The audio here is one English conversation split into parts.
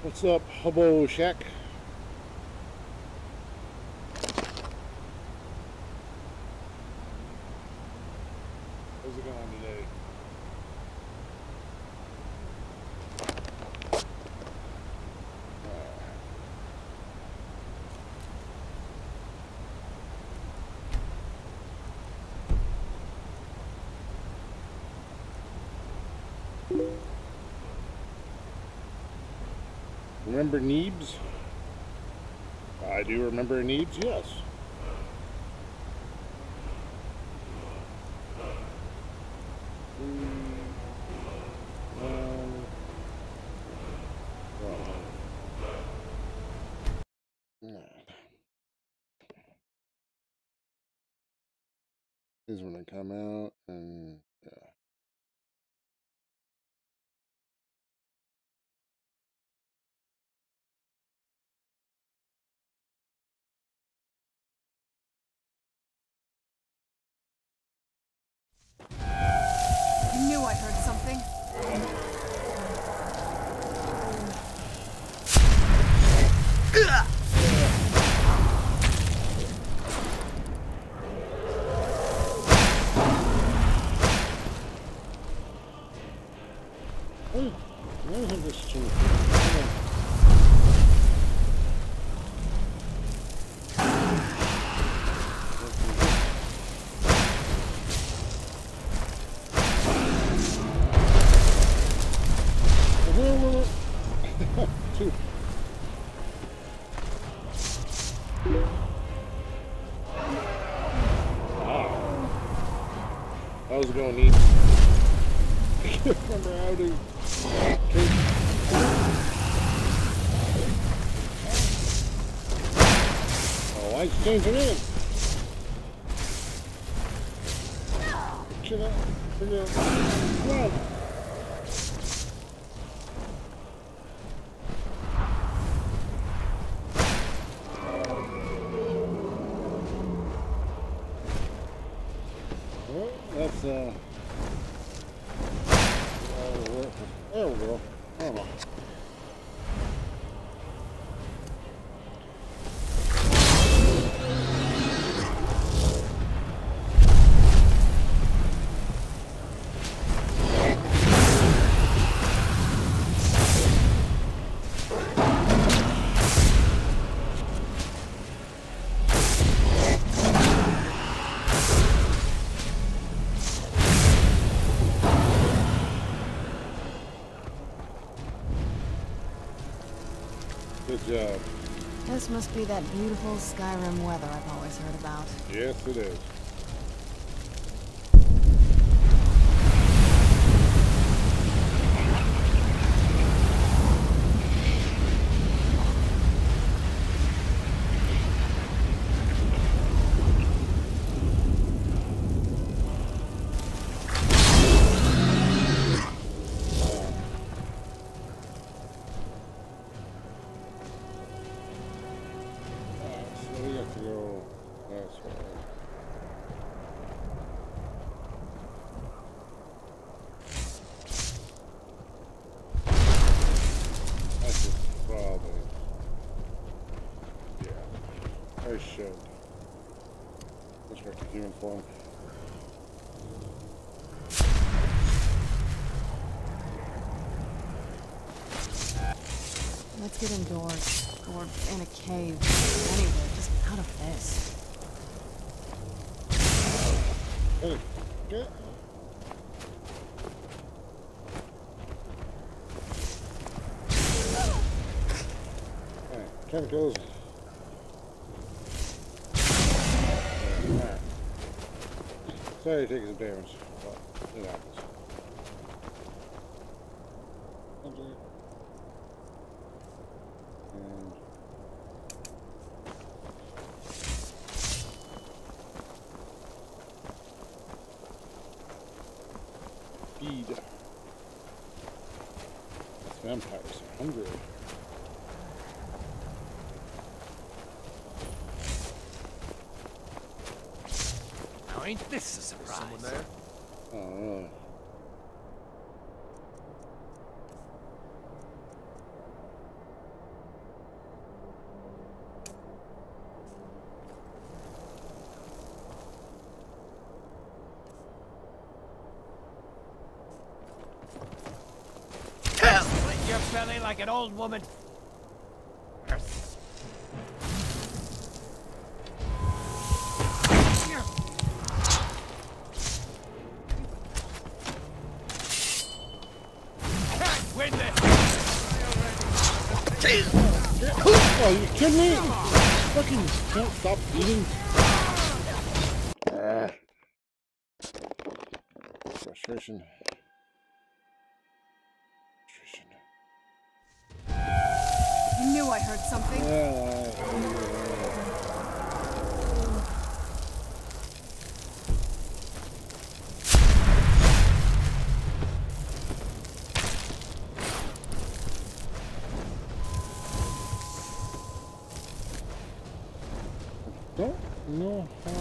What's up, Hobo Shack? How's it going today? Remember Neebs? I do remember Neebs, yes. This is when they come out, and yeah. I knew I heard something. I have this too. Two. Wow. That was going neat. I can't remember how to. Oh, lights changing in. Chill out. Figure out. Come on. Well, that's there we go. I don't know. Good job. This must be that beautiful Skyrim weather I've always heard about. Yes, it is. I should. Let's back to human form. Let's get indoors. Or in a cave. Anywhere, just out of this. Hey, get. Alright, chemicals. Alright. Sorry, taking some damage, but it happens. And feed. These vampires are hungry. Now ain't this a surprise? Someone there? Oh, really? Split your belly like an old woman. Can't win this. Oh, you kidding me? Fucking can't stop eating. Frustration. I knew I heard something. Don't know how.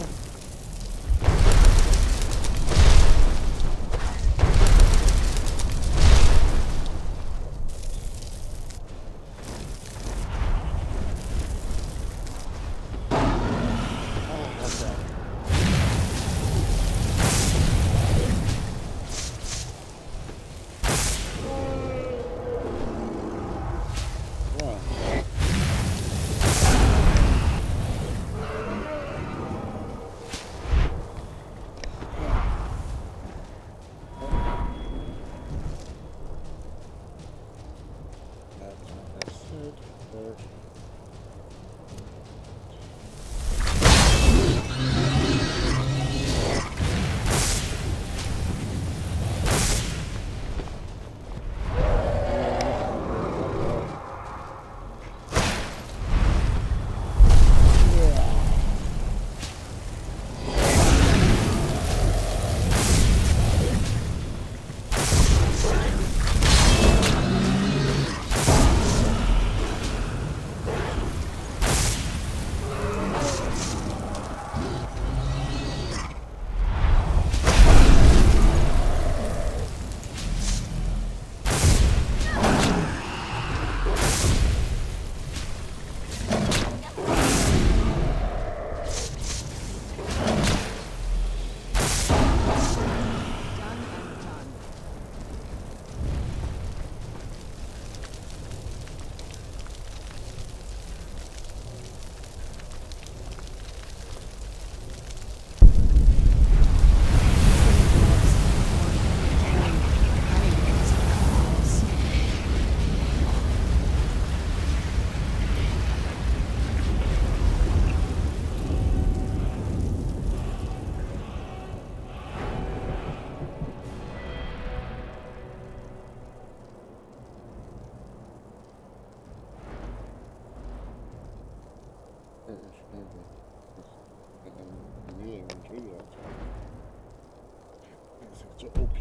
It's OP.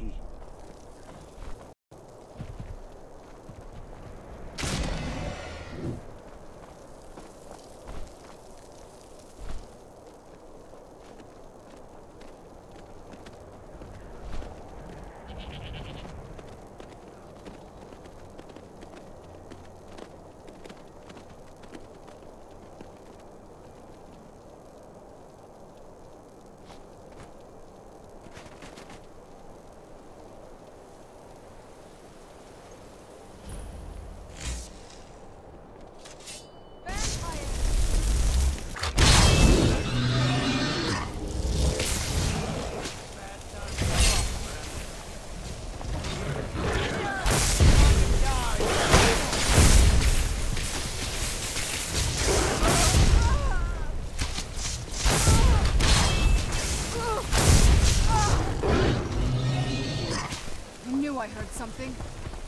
knew I heard something.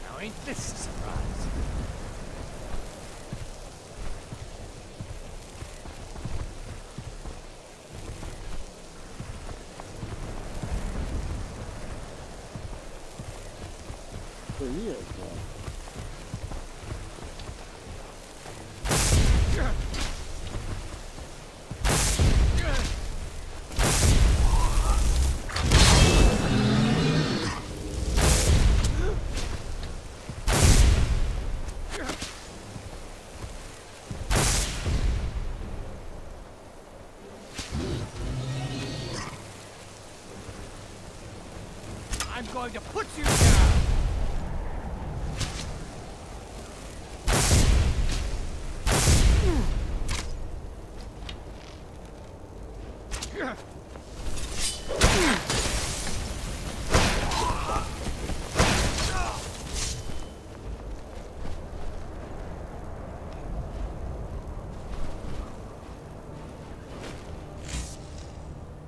Now ain't this a surprise? For years now. I'm going to put you down!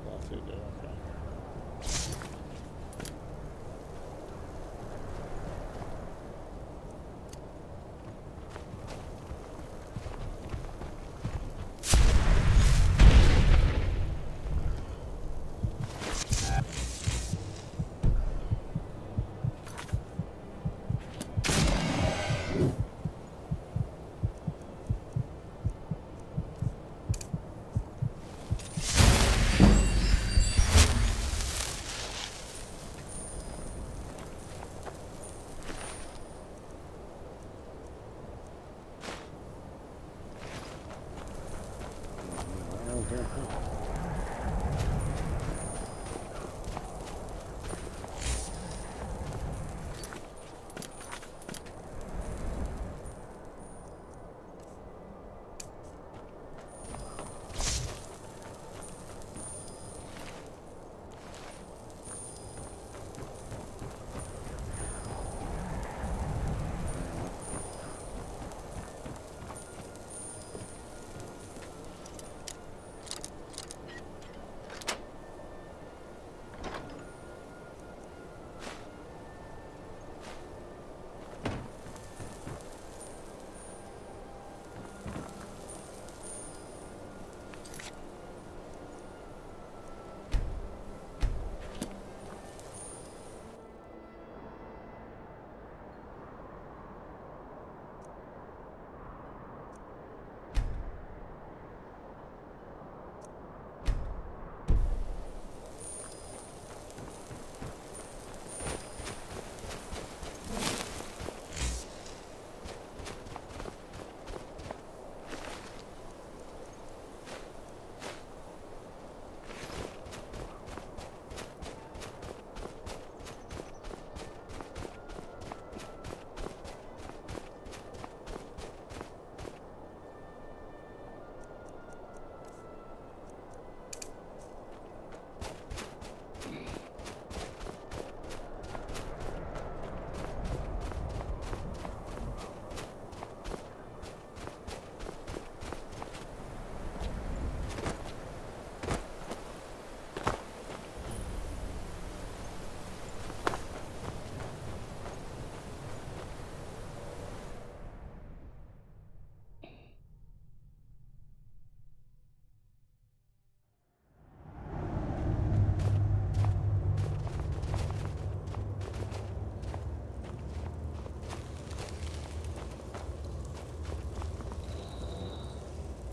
That's it, okay.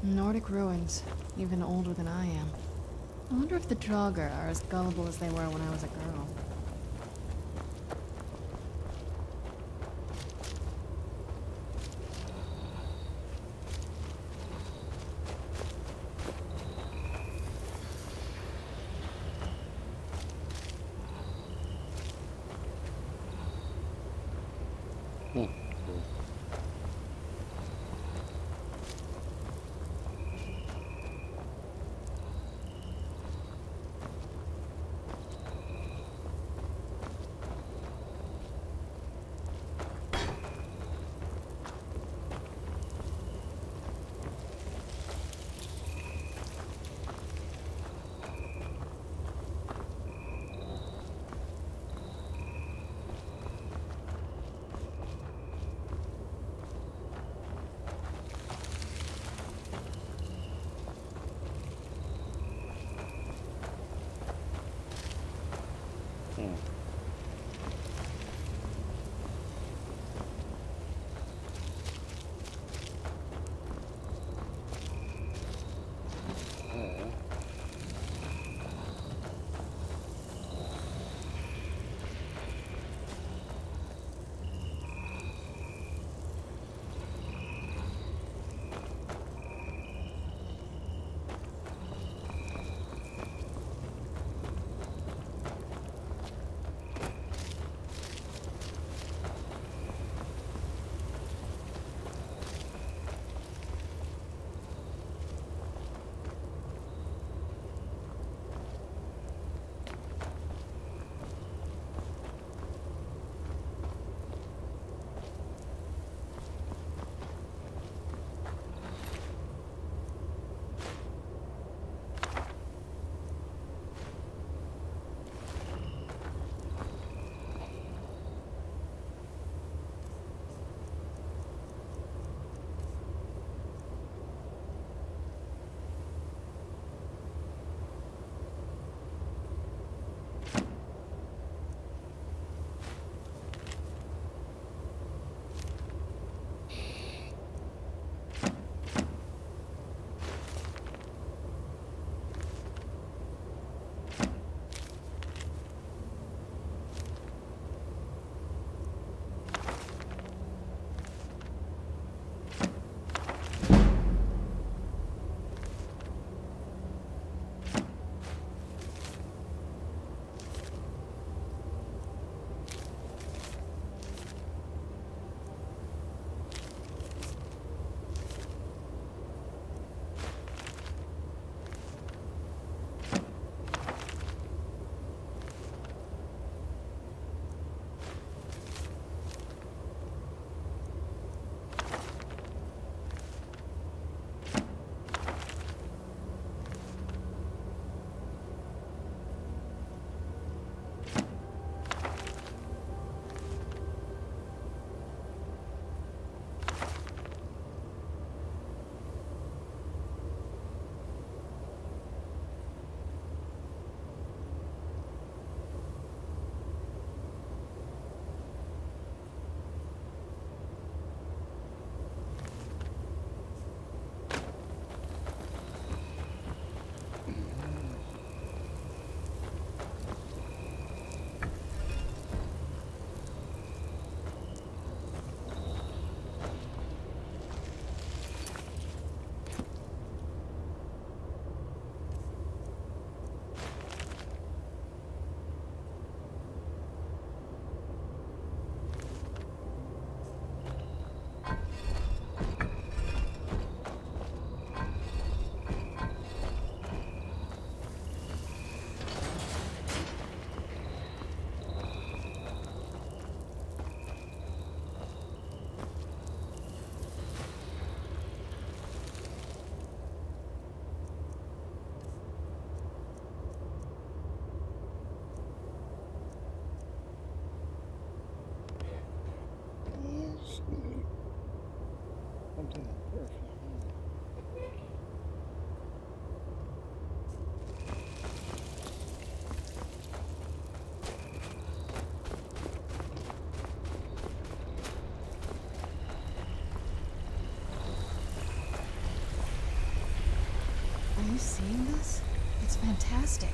Nordic ruins, even older than I am. I wonder if the Draugr are as gullible as they were when I was a girl. Are you seeing this? It's fantastic.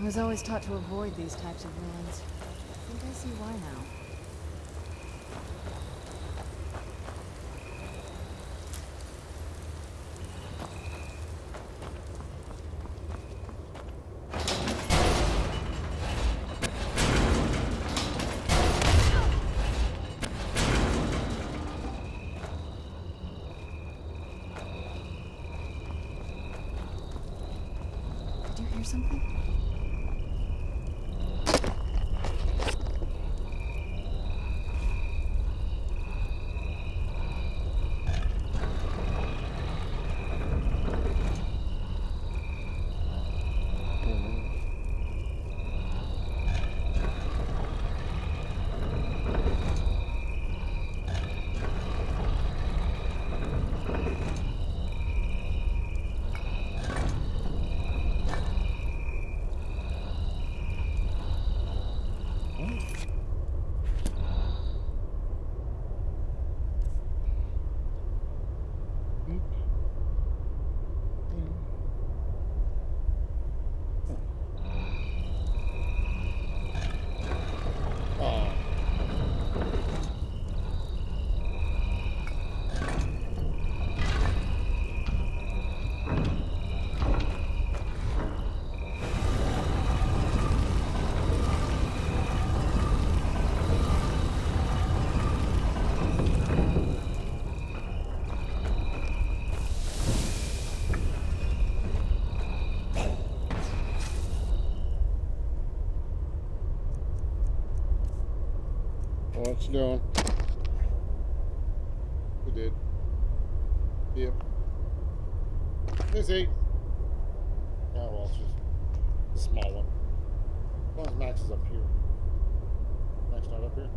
I was always taught to avoid these types of ruins. I think I see why now. something? What's it doing? We did. Yep. Busy. Oh, well, it's just a small one. As long as Max is up here. Max not up here?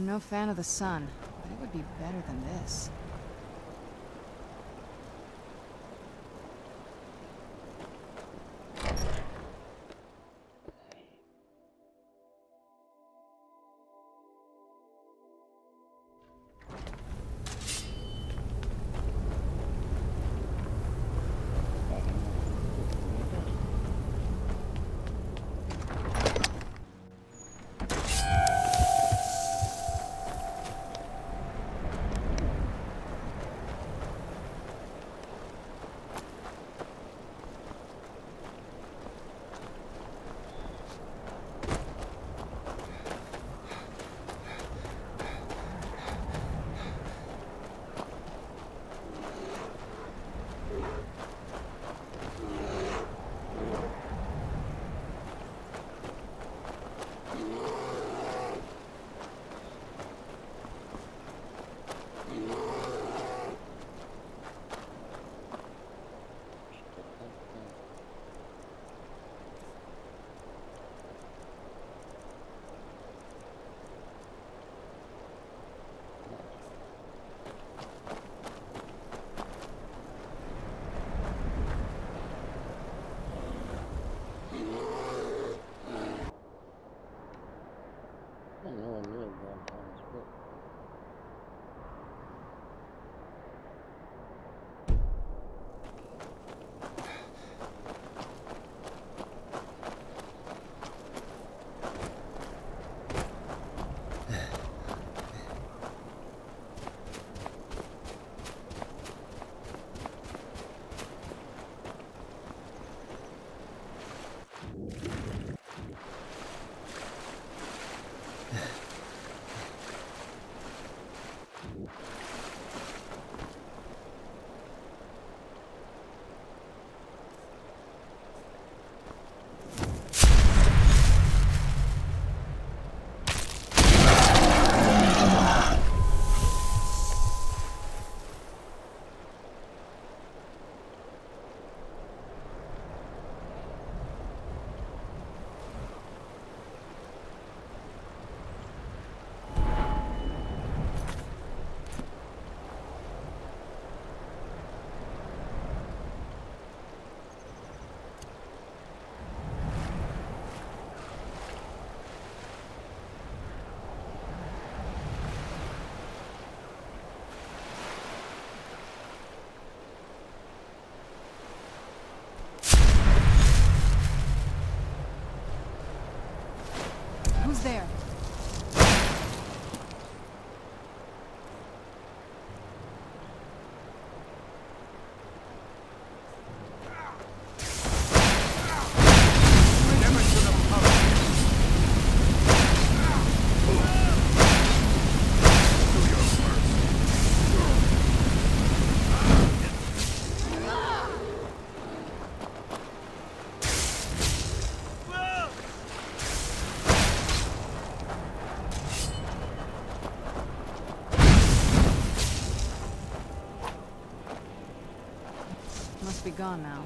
no fan of the sun, but it would be better than this. Who's there? Must be gone now.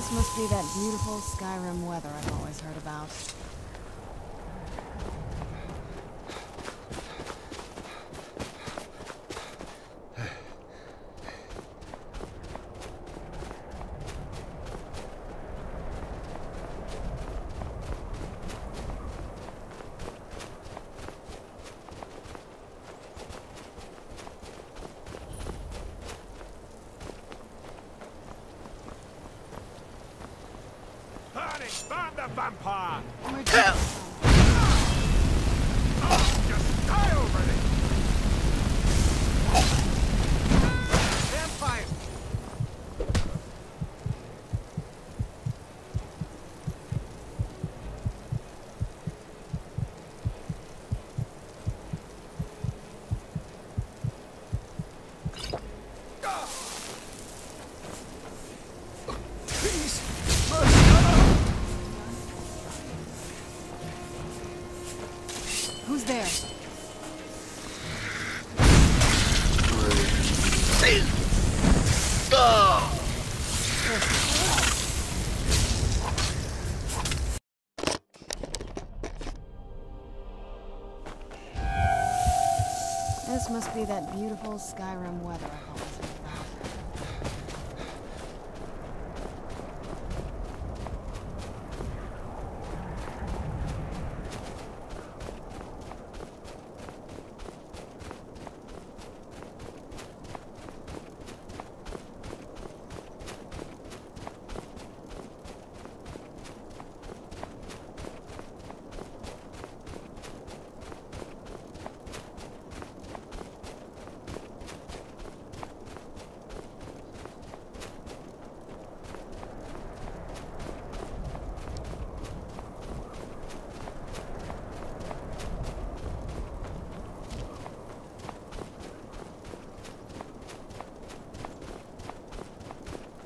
This must be that beautiful Skyrim weather I've always heard about. Burn the vampire! Where'd you come Oh, just die already! Vampire! Please! Who's there? This must be that beautiful Skyrim weather I've always heard about.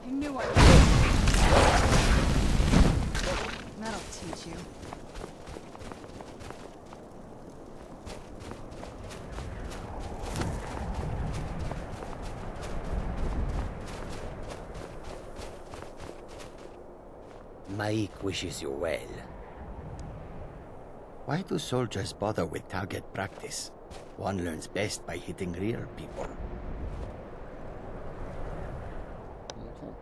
I knew I would. That'll teach you. Mike wishes you well. Why do soldiers bother with target practice? One learns best by hitting real people. Okay.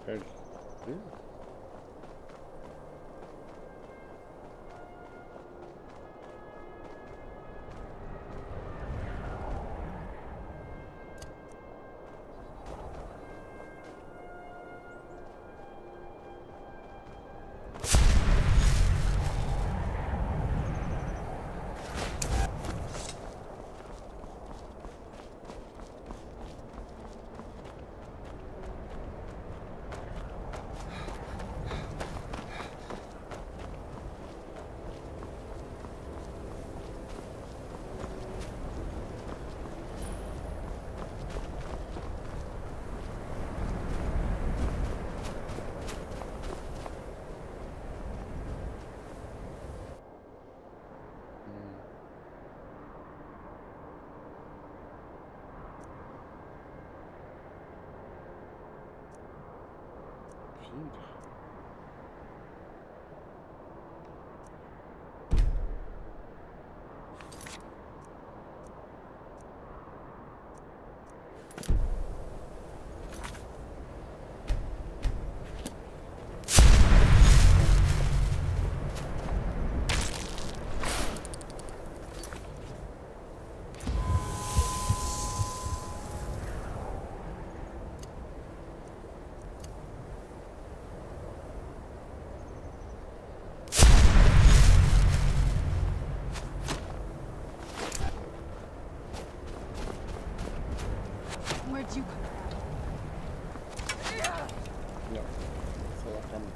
Okay. Yeah. coming.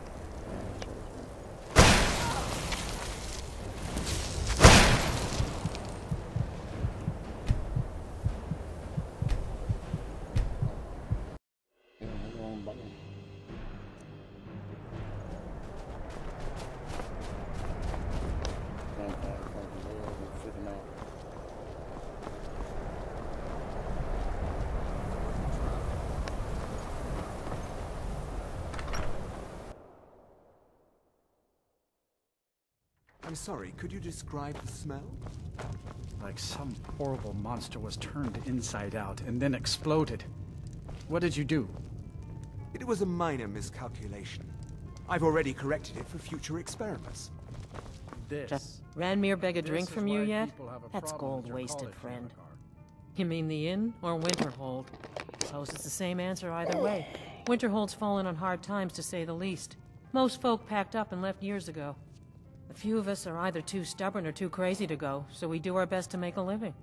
Yeah, the wrong button. Freak him out. I'm sorry, could you describe the smell? Like some horrible monster was turned inside out and then exploded. What did you do? It was a minor miscalculation. I've already corrected it for future experiments. This. Ranmir beg a This drink is from you why yet? people have a That's problem with gold your wasted, college friend. card. You mean the inn or Winterhold? Suppose it's the same answer either way. Winterhold's fallen on hard times, to say the least. Most folk packed up and left years ago. A few of us are either too stubborn or too crazy to go, so we do our best to make a living.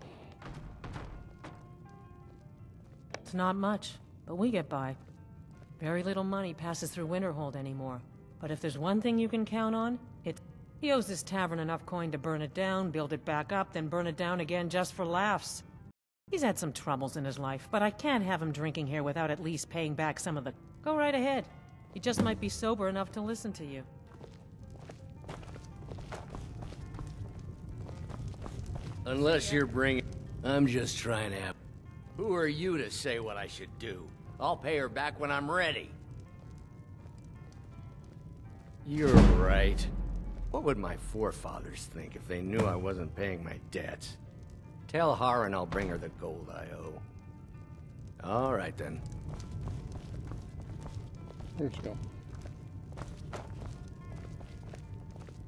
It's not much, but we get by. Very little money passes through Winterhold anymore. But if there's one thing you can count on, it's... He owes this tavern enough coin to burn it down, build it back up, then burn it down again just for laughs. He's had some troubles in his life, but I can't have him drinking here without at least paying back some of the... Go right ahead. He just might be sober enough to listen to you. Unless you're bringing... I'm just trying to have... Who are you to say what I should do? I'll pay her back when I'm ready. You're right. What would my forefathers think if they knew I wasn't paying my debts? Tell Harren I'll bring her the gold I owe. All right, then. Let's go.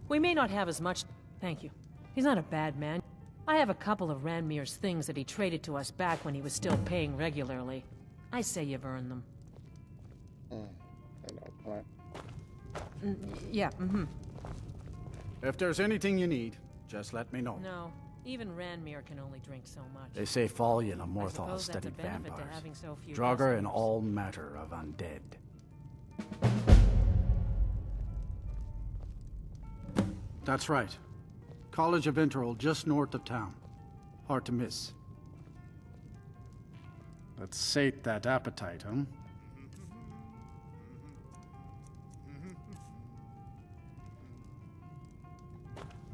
We may not have as much... Thank you. He's not a bad man. I have a couple of Ranmir's things that he traded to us back when he was still paying regularly. I say you've earned them. I know. All right. Yeah, If there's anything you need, just let me know. No, even Ranmir can only drink so much. They say Fallion and I Morthal suppose that's a studied benefit to vampires. having so few Draugr and customers. all matter of undead. That's right. College of Interval, just north of town. Hard to miss. Let's sate that appetite, huh?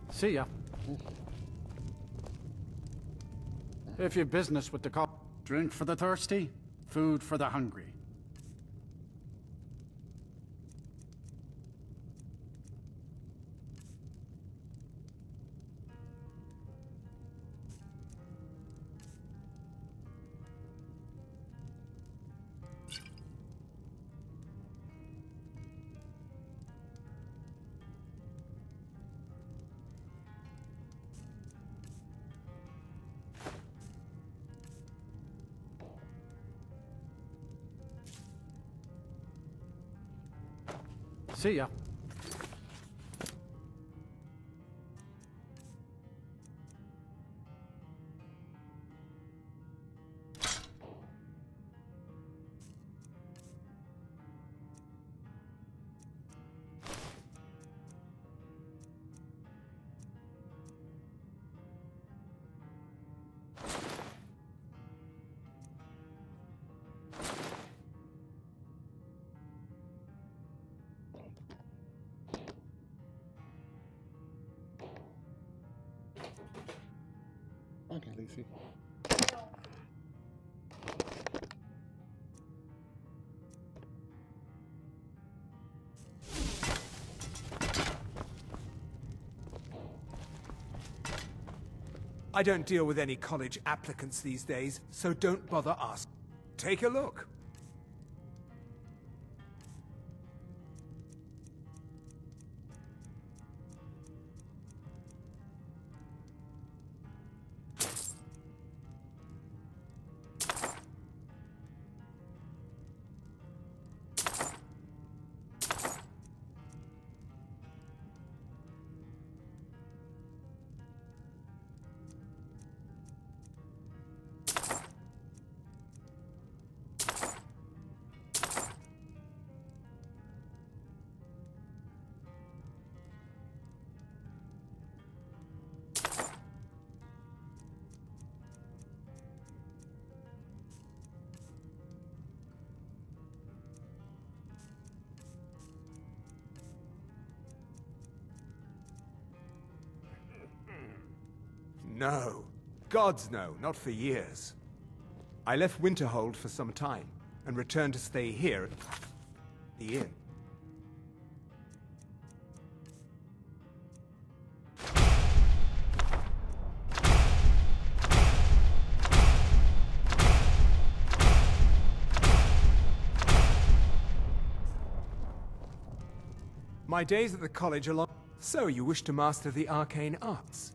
See ya. If you've business with the cop, drink for the thirsty, food for the hungry. See ya. Okay, Lacey. I don't deal with any college applicants these days, so don't bother asking. Take a look. No. Gods no, not for years. I left Winterhold for some time, and returned to stay here at the inn. My days at the college are long. So you wish to master the arcane arts?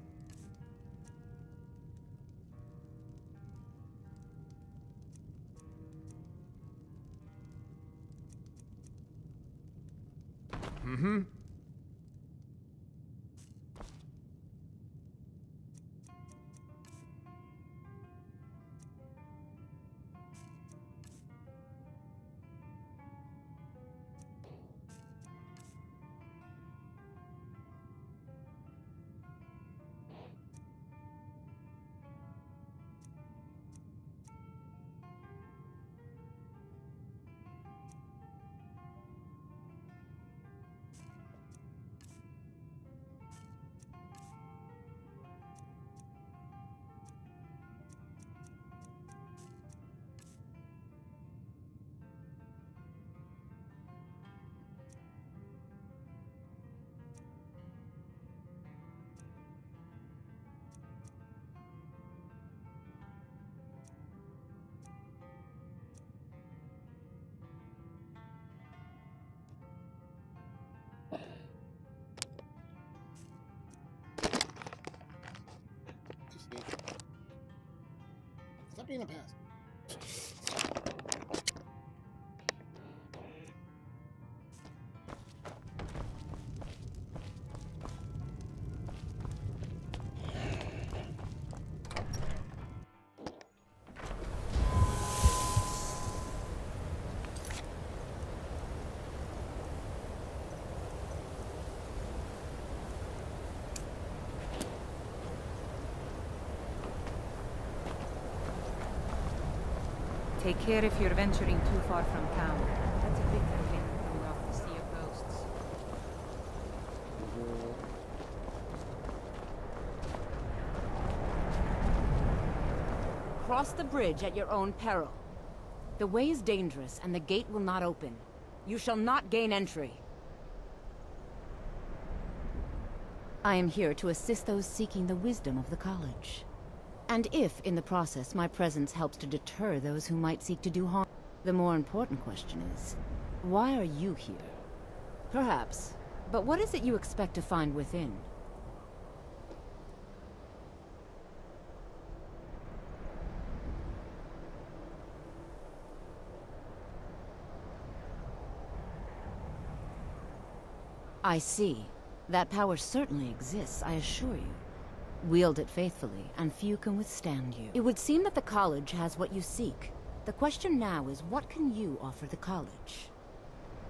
Mm-hmm. Stop being a pass. Take care if you're venturing too far from town. That's a bit of wind coming off the sea of ghosts. Cross the bridge at your own peril. The way is dangerous, and the gate will not open. You shall not gain entry. I am here to assist those seeking the wisdom of the college. And if, in the process, my presence helps to deter those who might seek to do harm, the more important question is, why are you here? Perhaps, but what is it you expect to find within? I see. That power certainly exists, I assure you. Wield it faithfully, and few can withstand you. It would seem that the college has what you seek. The question now is, what can you offer the college?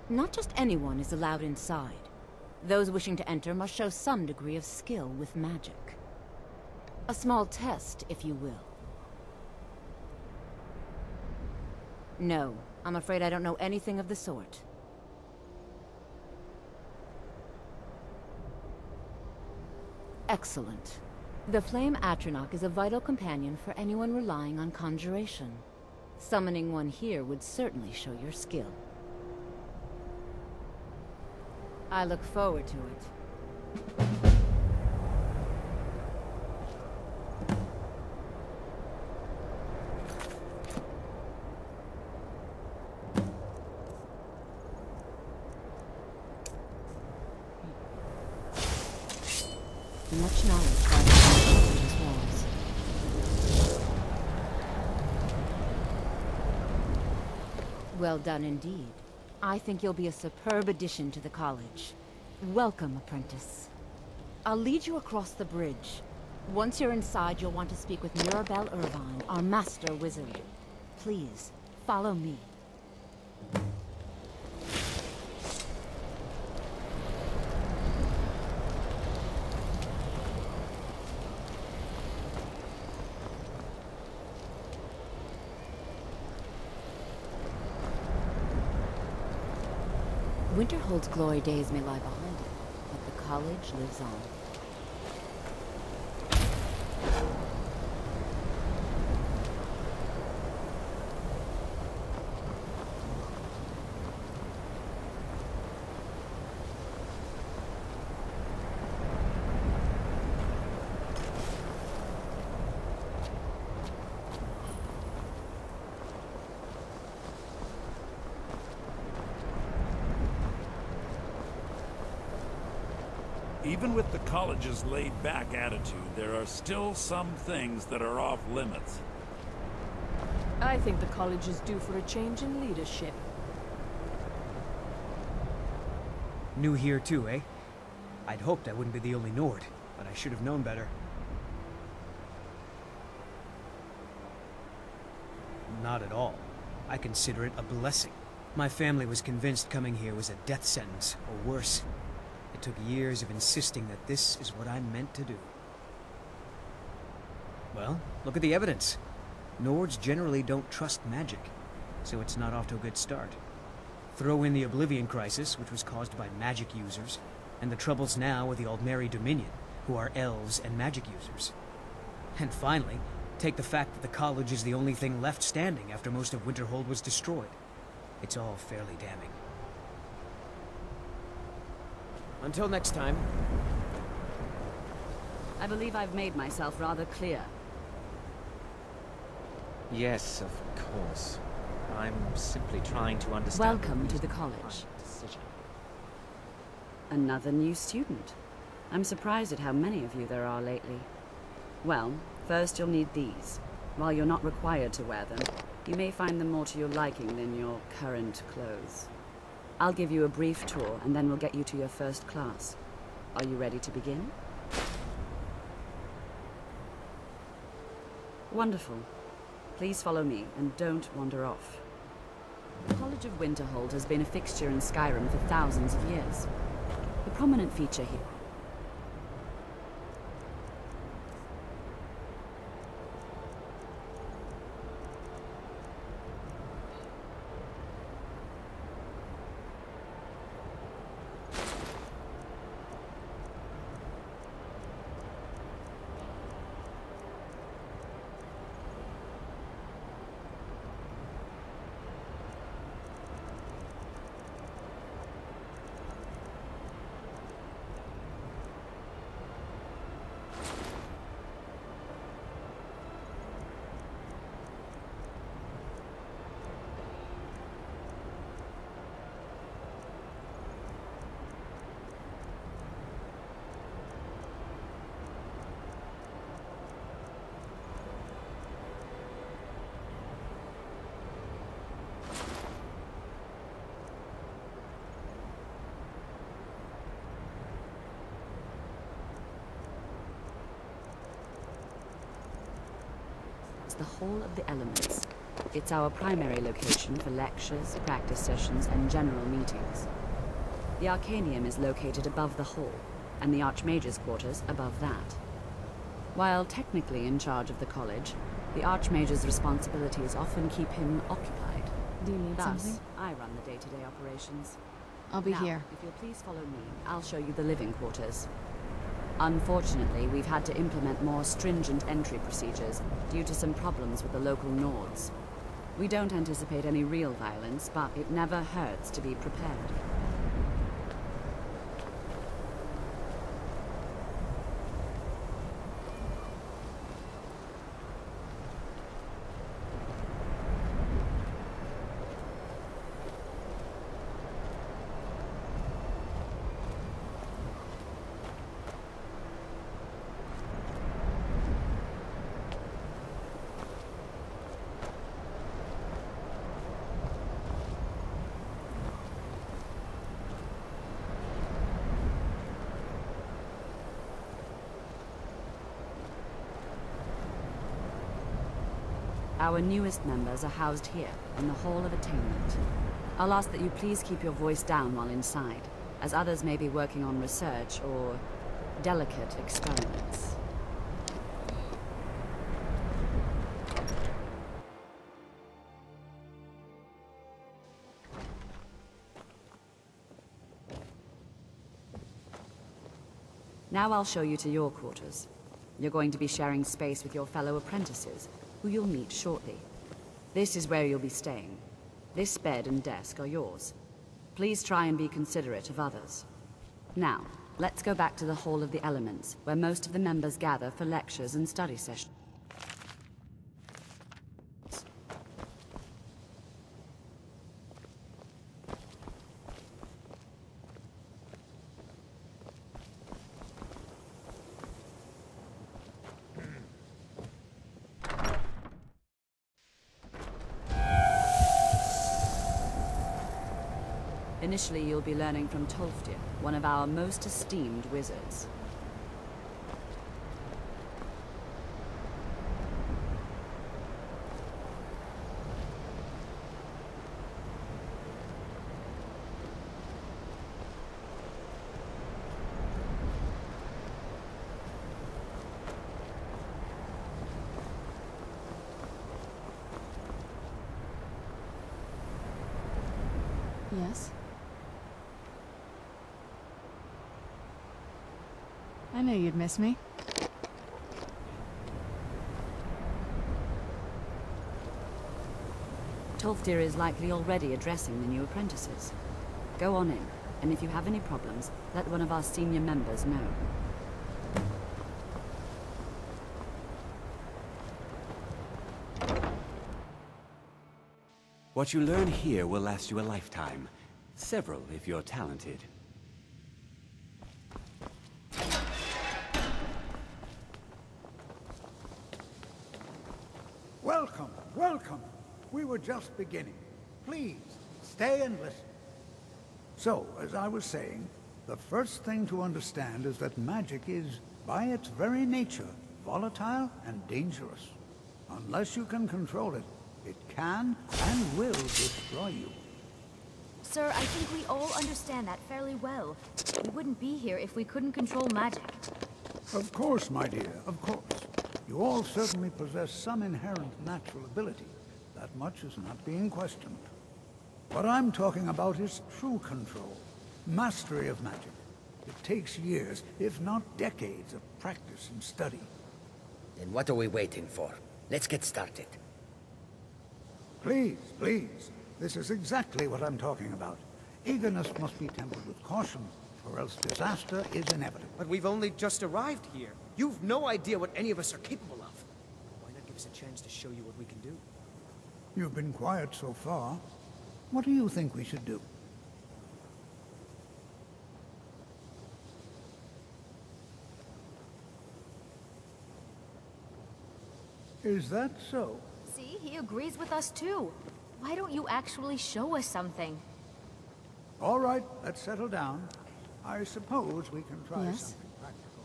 Not just anyone is allowed inside. Those wishing to enter must show some degree of skill with magic. A small test, if you will. No, I'm afraid I don't know anything of the sort. Excellent. The Flame Atronach is a vital companion for anyone relying on conjuration. Summoning one here would certainly show your skill. I look forward to it. Much knowledge by these walls. Well done indeed. I think you'll be a superb addition to the college. Welcome, apprentice. I'll lead you across the bridge. Once you're inside, you'll want to speak with Mirabelle Irvine, our master wizard. Please, follow me. Winterhold's glory days may lie behind it, but the college lives on. Even with the college's laid-back attitude, there are still some things that are off limits. I think the college is due for a change in leadership. New here too, eh? I'd hoped I wouldn't be the only Nord, but I should have known better. Not at all. I consider it a blessing. My family was convinced coming here was a death sentence, or worse. It took years of insisting that this is what I'm meant to do. Well, look at the evidence. Nords generally don't trust magic, so it's not off to a good start. Throw in the Oblivion Crisis, which was caused by magic users, and the troubles now with the Aldmeri Dominion, who are elves and magic users. And finally, take the fact that the college is the only thing left standing after most of Winterhold was destroyed. It's all fairly damning. Until next time. I believe I've made myself rather clear. Yes, of course. I'm simply trying to understand. Welcome to the college. Decision. Another new student. I'm surprised at how many of you there are lately. Well, first you'll need these. While you're not required to wear them, you may find them more to your liking than your current clothes. I'll give you a brief tour, and then we'll get you to your first class. Are you ready to begin? Wonderful. Please follow me, and don't wander off. The College of Winterhold has been a fixture in Skyrim for thousands of years. The prominent feature here the Hall of the Elements. It's our primary location for lectures, practice sessions, and general meetings. The Arcanium is located above the hall, and the Archmage's quarters above that. While technically in charge of the college, the Archmage's responsibilities often keep him occupied. Do you need Thus, something? I run the day-to-day operations. I'll be Now, here. if you'll please follow me, I'll show you the living quarters. Unfortunately, we've had to implement more stringent entry procedures due to some problems with the local Nords. We don't anticipate any real violence, but it never hurts to be prepared. Our newest members are housed here, in the Hall of Attainment. I'll ask that you please keep your voice down while inside, as others may be working on research or delicate experiments. Now I'll show you to your quarters. You're going to be sharing space with your fellow apprentices, who you'll meet shortly. This is where you'll be staying. This bed and desk are yours. Please try and be considerate of others. Now, let's go back to the Hall of the Elements, where most of the members gather for lectures and study sessions. Initially, you'll be learning from Tolfdir, one of our most esteemed wizards. Yes? I knew you'd miss me. Tolfdir is likely already addressing the new apprentices. Go on in, and if you have any problems, let one of our senior members know. What you learn here will last you a lifetime. Several, if you're talented. Welcome, welcome. We were just beginning. Please, stay and listen. So, as I was saying, the first thing to understand is that magic is, by its very nature, volatile and dangerous. Unless you can control it, it can and will destroy you. Sir, I think we all understand that fairly well. We wouldn't be here if we couldn't control magic. Of course, my dear, of course. You all certainly possess some inherent natural ability. That much is not being questioned. What I'm talking about is true control, mastery of magic. It takes years, if not decades, of practice and study. Then what are we waiting for? Let's get started. Please, please. This is exactly what I'm talking about. Eagerness must be tempered with caution, or else disaster is inevitable. But we've only just arrived here. You've no idea what any of us are capable of. Why not give us a chance to show you what we can do? You've been quiet so far. What do you think we should do? Is that so? See, he agrees with us too. Why don't you actually show us something? All right, let's settle down. I suppose we can try Yes? something practical.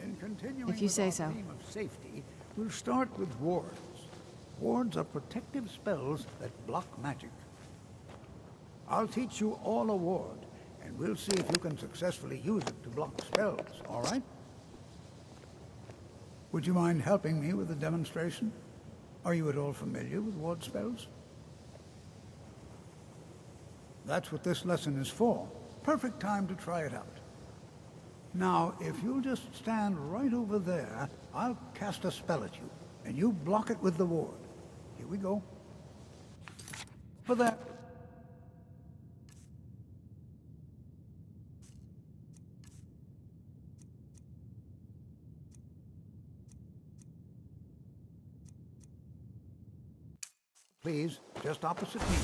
In continuing If you with say our so. theme of safety, we'll start with wards. Wards are protective spells that block magic. I'll teach you all a ward, and we'll see if you can successfully use it to block spells, all right? Would you mind helping me with the demonstration? Are you at all familiar with ward spells? That's what this lesson is for. Perfect time to try it out. Now, if you'll just stand right over there, I'll cast a spell at you, and you block it with the ward. Here we go. For that. Please, just opposite me.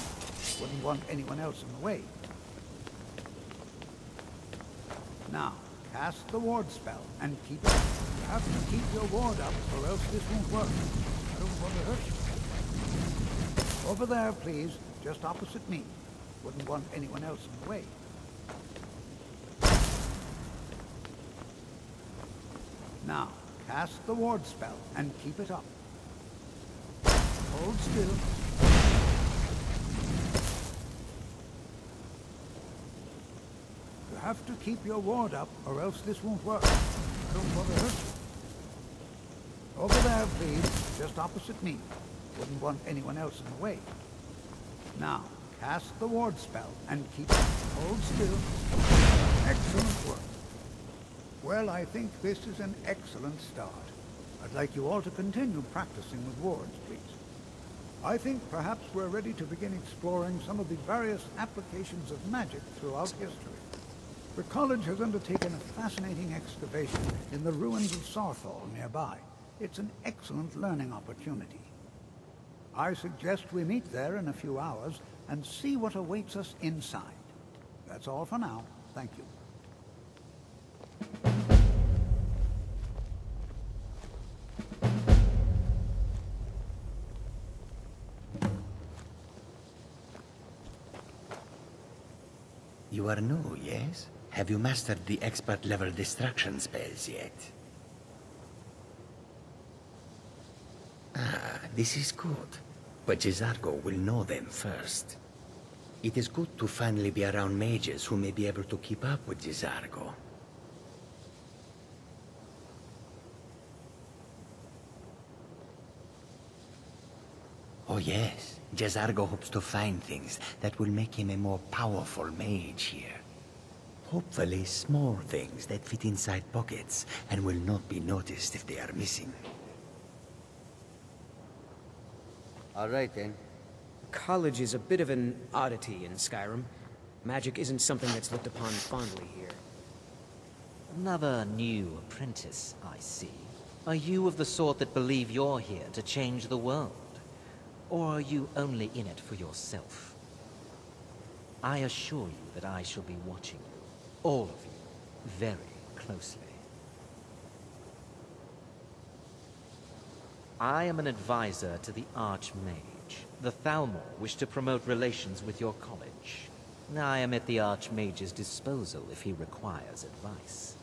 Wouldn't want anyone else in the way. Now, cast the ward spell and keep it. You have to keep your ward up or else this won't work. I don't want to hurt you. Over there, please, just opposite me. Wouldn't want anyone else in the way. Now, cast the ward spell and keep it up. Hold still. You have to keep your ward up, or else this won't work. I don't want to hurt you. Over there, please, just opposite me. Wouldn't want anyone else in the way. Now, cast the ward spell and keep it. Hold still. Excellent work. Well, I think this is an excellent start. I'd like you all to continue practicing with wards, please. I think perhaps we're ready to begin exploring some of the various applications of magic throughout history. The college has undertaken a fascinating excavation in the ruins of Sarthal nearby. It's an excellent learning opportunity. I suggest we meet there in a few hours and see what awaits us inside. That's all for now. Thank you. You are new, yes? Have you mastered the expert-level distraction spells yet? Ah, this is good. But Jizargo will know them first. It is good to finally be around mages who may be able to keep up with Jizargo. Oh yes, Jizargo hopes to find things that will make him a more powerful mage here. Hopefully small things that fit inside pockets and will not be noticed if they are missing. All right, then. College is a bit of an oddity in Skyrim. Magic isn't something that's looked upon fondly here. Another new apprentice, I see. Are you of the sort that believe you're here to change the world? Or are you only in it for yourself? I assure you that I shall be watching you, all of you, very closely. I am an advisor to the Archmage. The Thalmor wish to promote relations with your college. I am at the Archmage's disposal if he requires advice.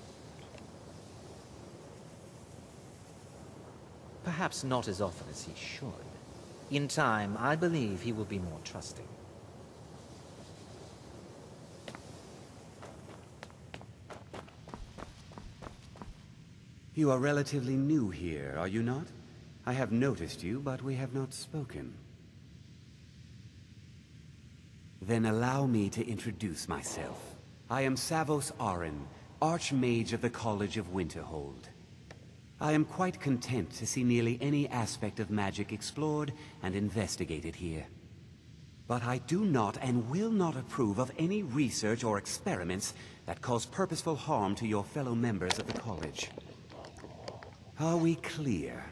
Perhaps not as often as he should. In time, I believe he will be more trusting. You are relatively new here, are you not? I have noticed you, but we have not spoken. Then allow me to introduce myself. I am Savos Arin, Archmage of the College of Winterhold. I am quite content to see nearly any aspect of magic explored and investigated here. But I do not and will not approve of any research or experiments that cause purposeful harm to your fellow members of the college. Are we clear?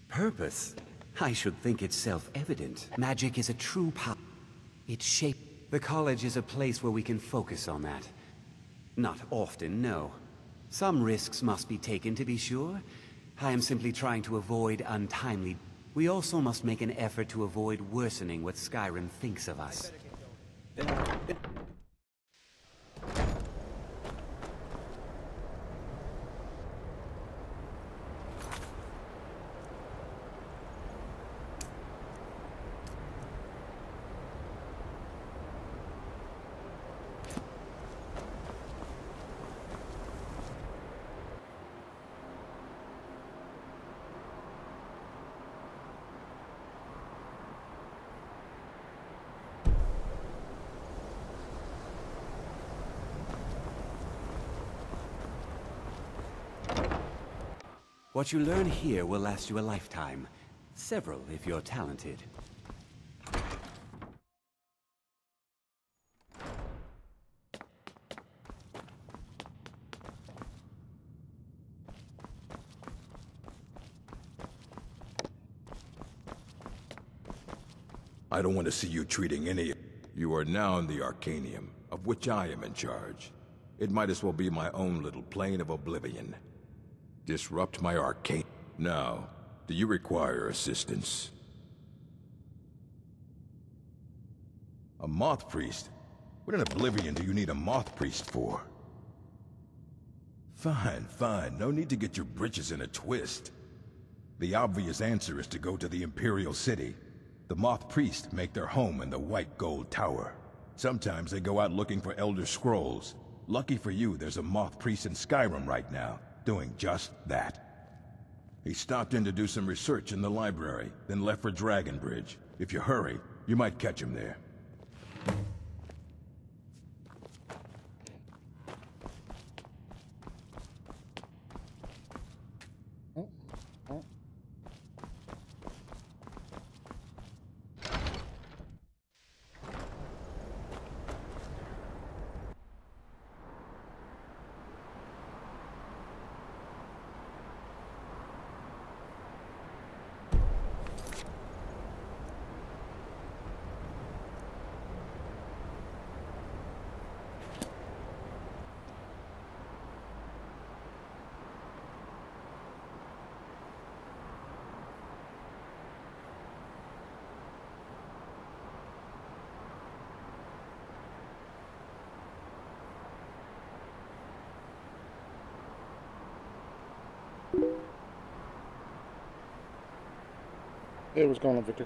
Purpose? I should think it's self-evident. Magic is a true power. It shapes... The college is a place where we can focus on that. Not often, no. Some risks must be taken, to be sure. I am simply trying to avoid untimely... We also must make an effort to avoid worsening what Skyrim thinks of us. What you learn here will last you a lifetime. Several, if you're talented. I don't want to see you treating any... You are now in the Arcanium, of which I am in charge. It might as well be my own little plane of oblivion. Disrupt my arcane. Now, do you require assistance? A moth priest? What in oblivion do you need a moth priest for? Fine, fine. No need to get your britches in a twist. The obvious answer is to go to the Imperial City. The moth priests make their home in the White Gold Tower. Sometimes they go out looking for Elder Scrolls. Lucky for you, there's a moth priest in Skyrim right now, doing just that. He stopped in to do some research in the library, then left for Dragonbridge. If you hurry, you might catch him there. Hey, what's going on, Victor?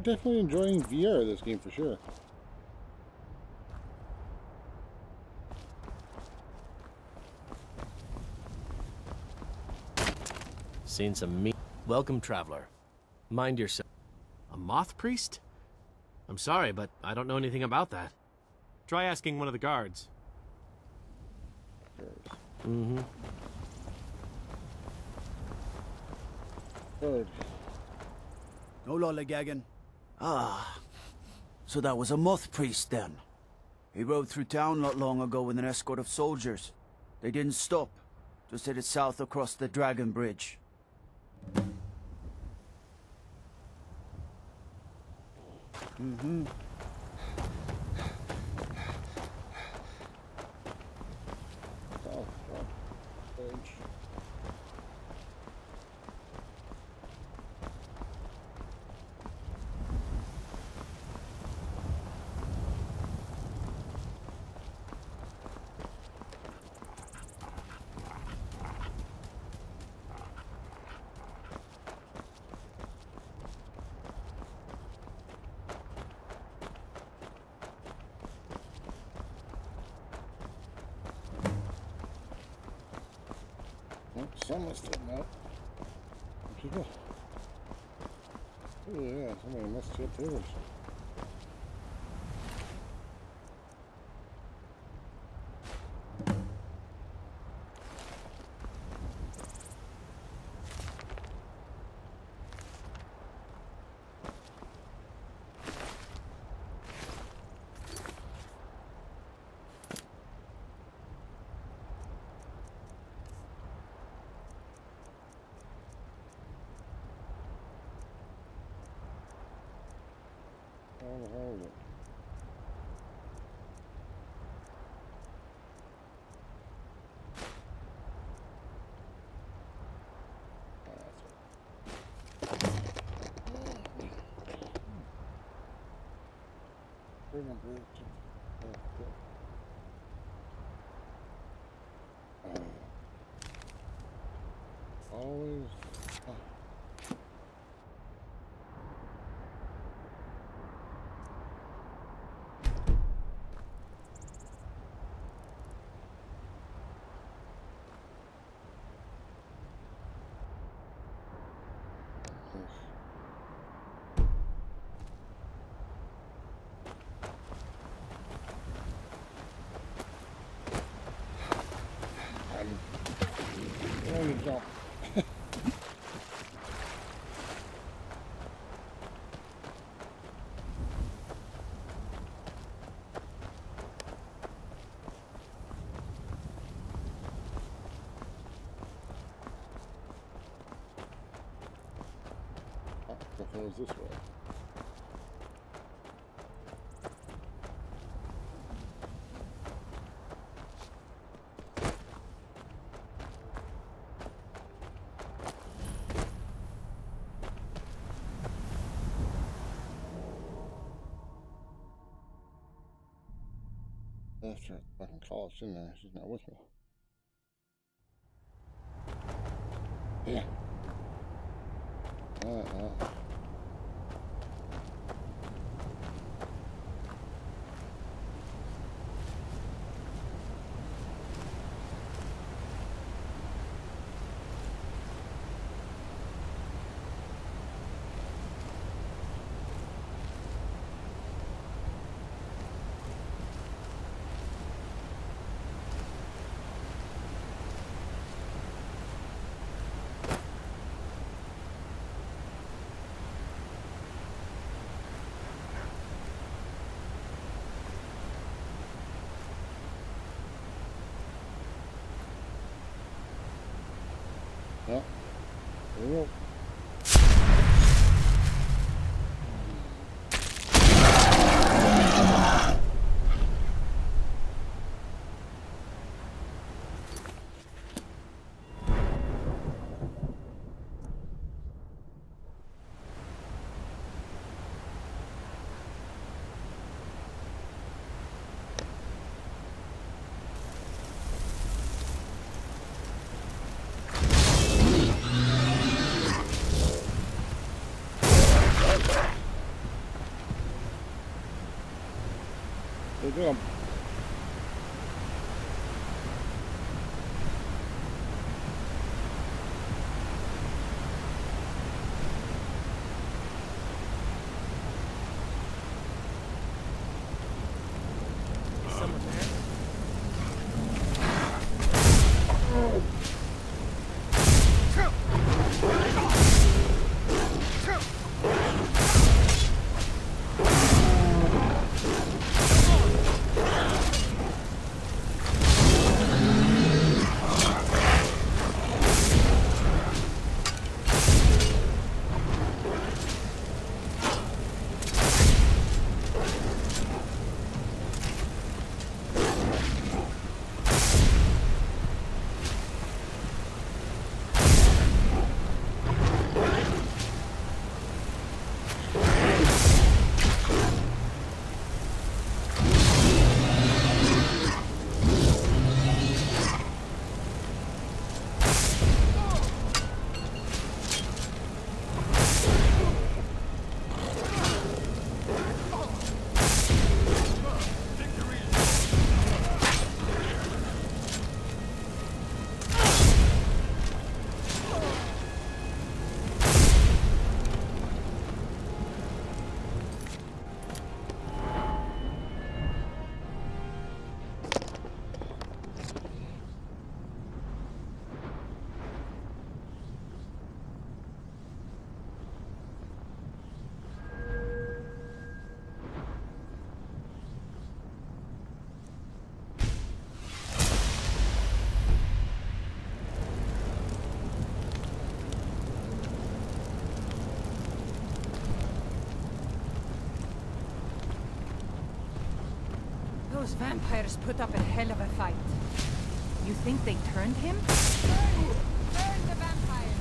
Definitely enjoying VR this game for sure. Seen some meat. Welcome, traveler. Mind yourself. A moth priest? I'm sorry, but I don't know anything about that. Try asking one of the guards. Mm-hmm. Good. No lollygagging. Ah, so that was a moth priest then. He rode through town not long ago with an escort of soldiers. They didn't stop, just headed south across the Dragon Bridge. Mm-hmm. Someone's still out. People. Oh yeah, somebody must have tables. How the hell is it? Always. There you go. The hell is this way? After I fucking call her in there, she's not with me. Yeah. Yep. They do 'em. Someone there? Those vampires put up a hell of a fight. You think they turned him? Burn the vampires!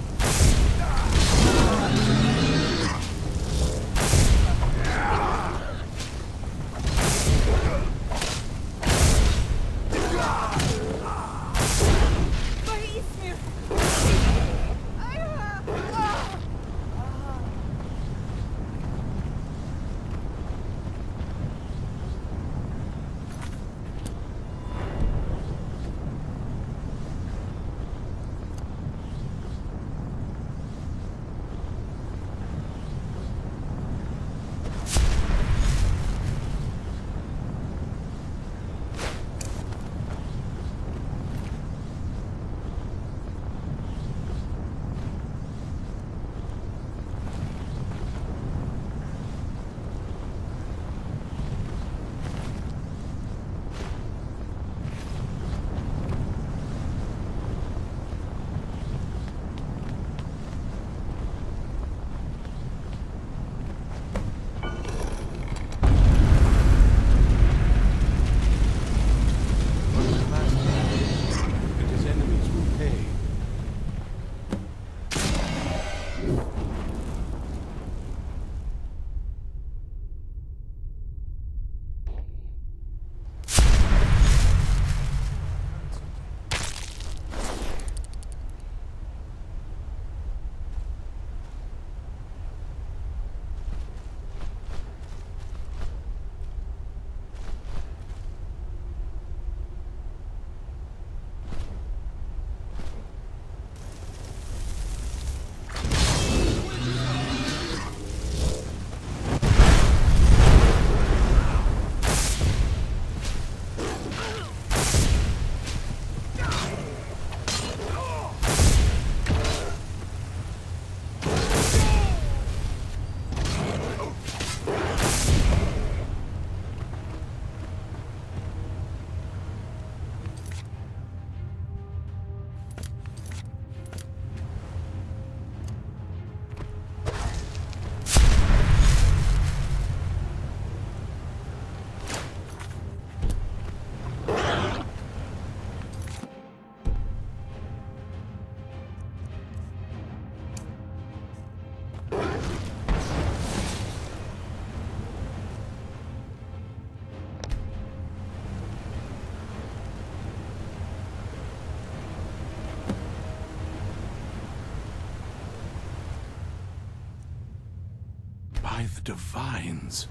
By the Divines,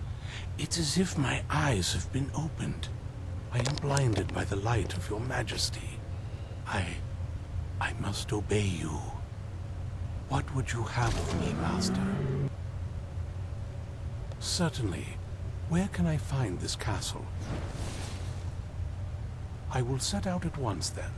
it's as if my eyes have been opened. I am blinded by the light of your majesty. I must obey you. What would you have of me, master? Certainly. Where can I find this castle? I will set out at once, then.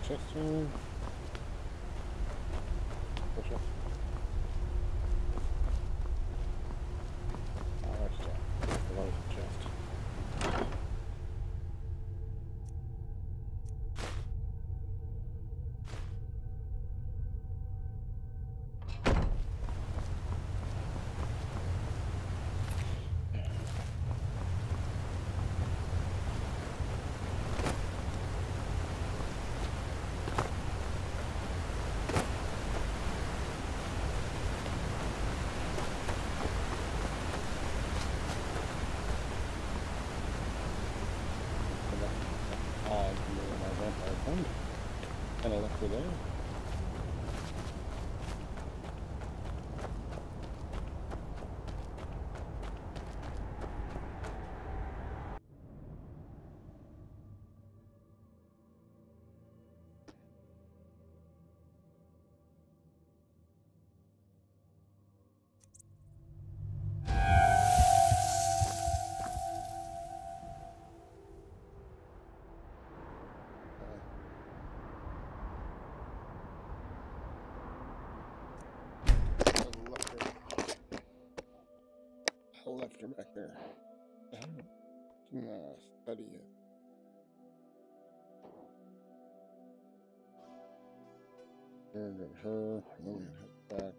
Chester. Push up. There's a large chest. And I left her there. I left her back there. Study it. There, got her. And then we head back.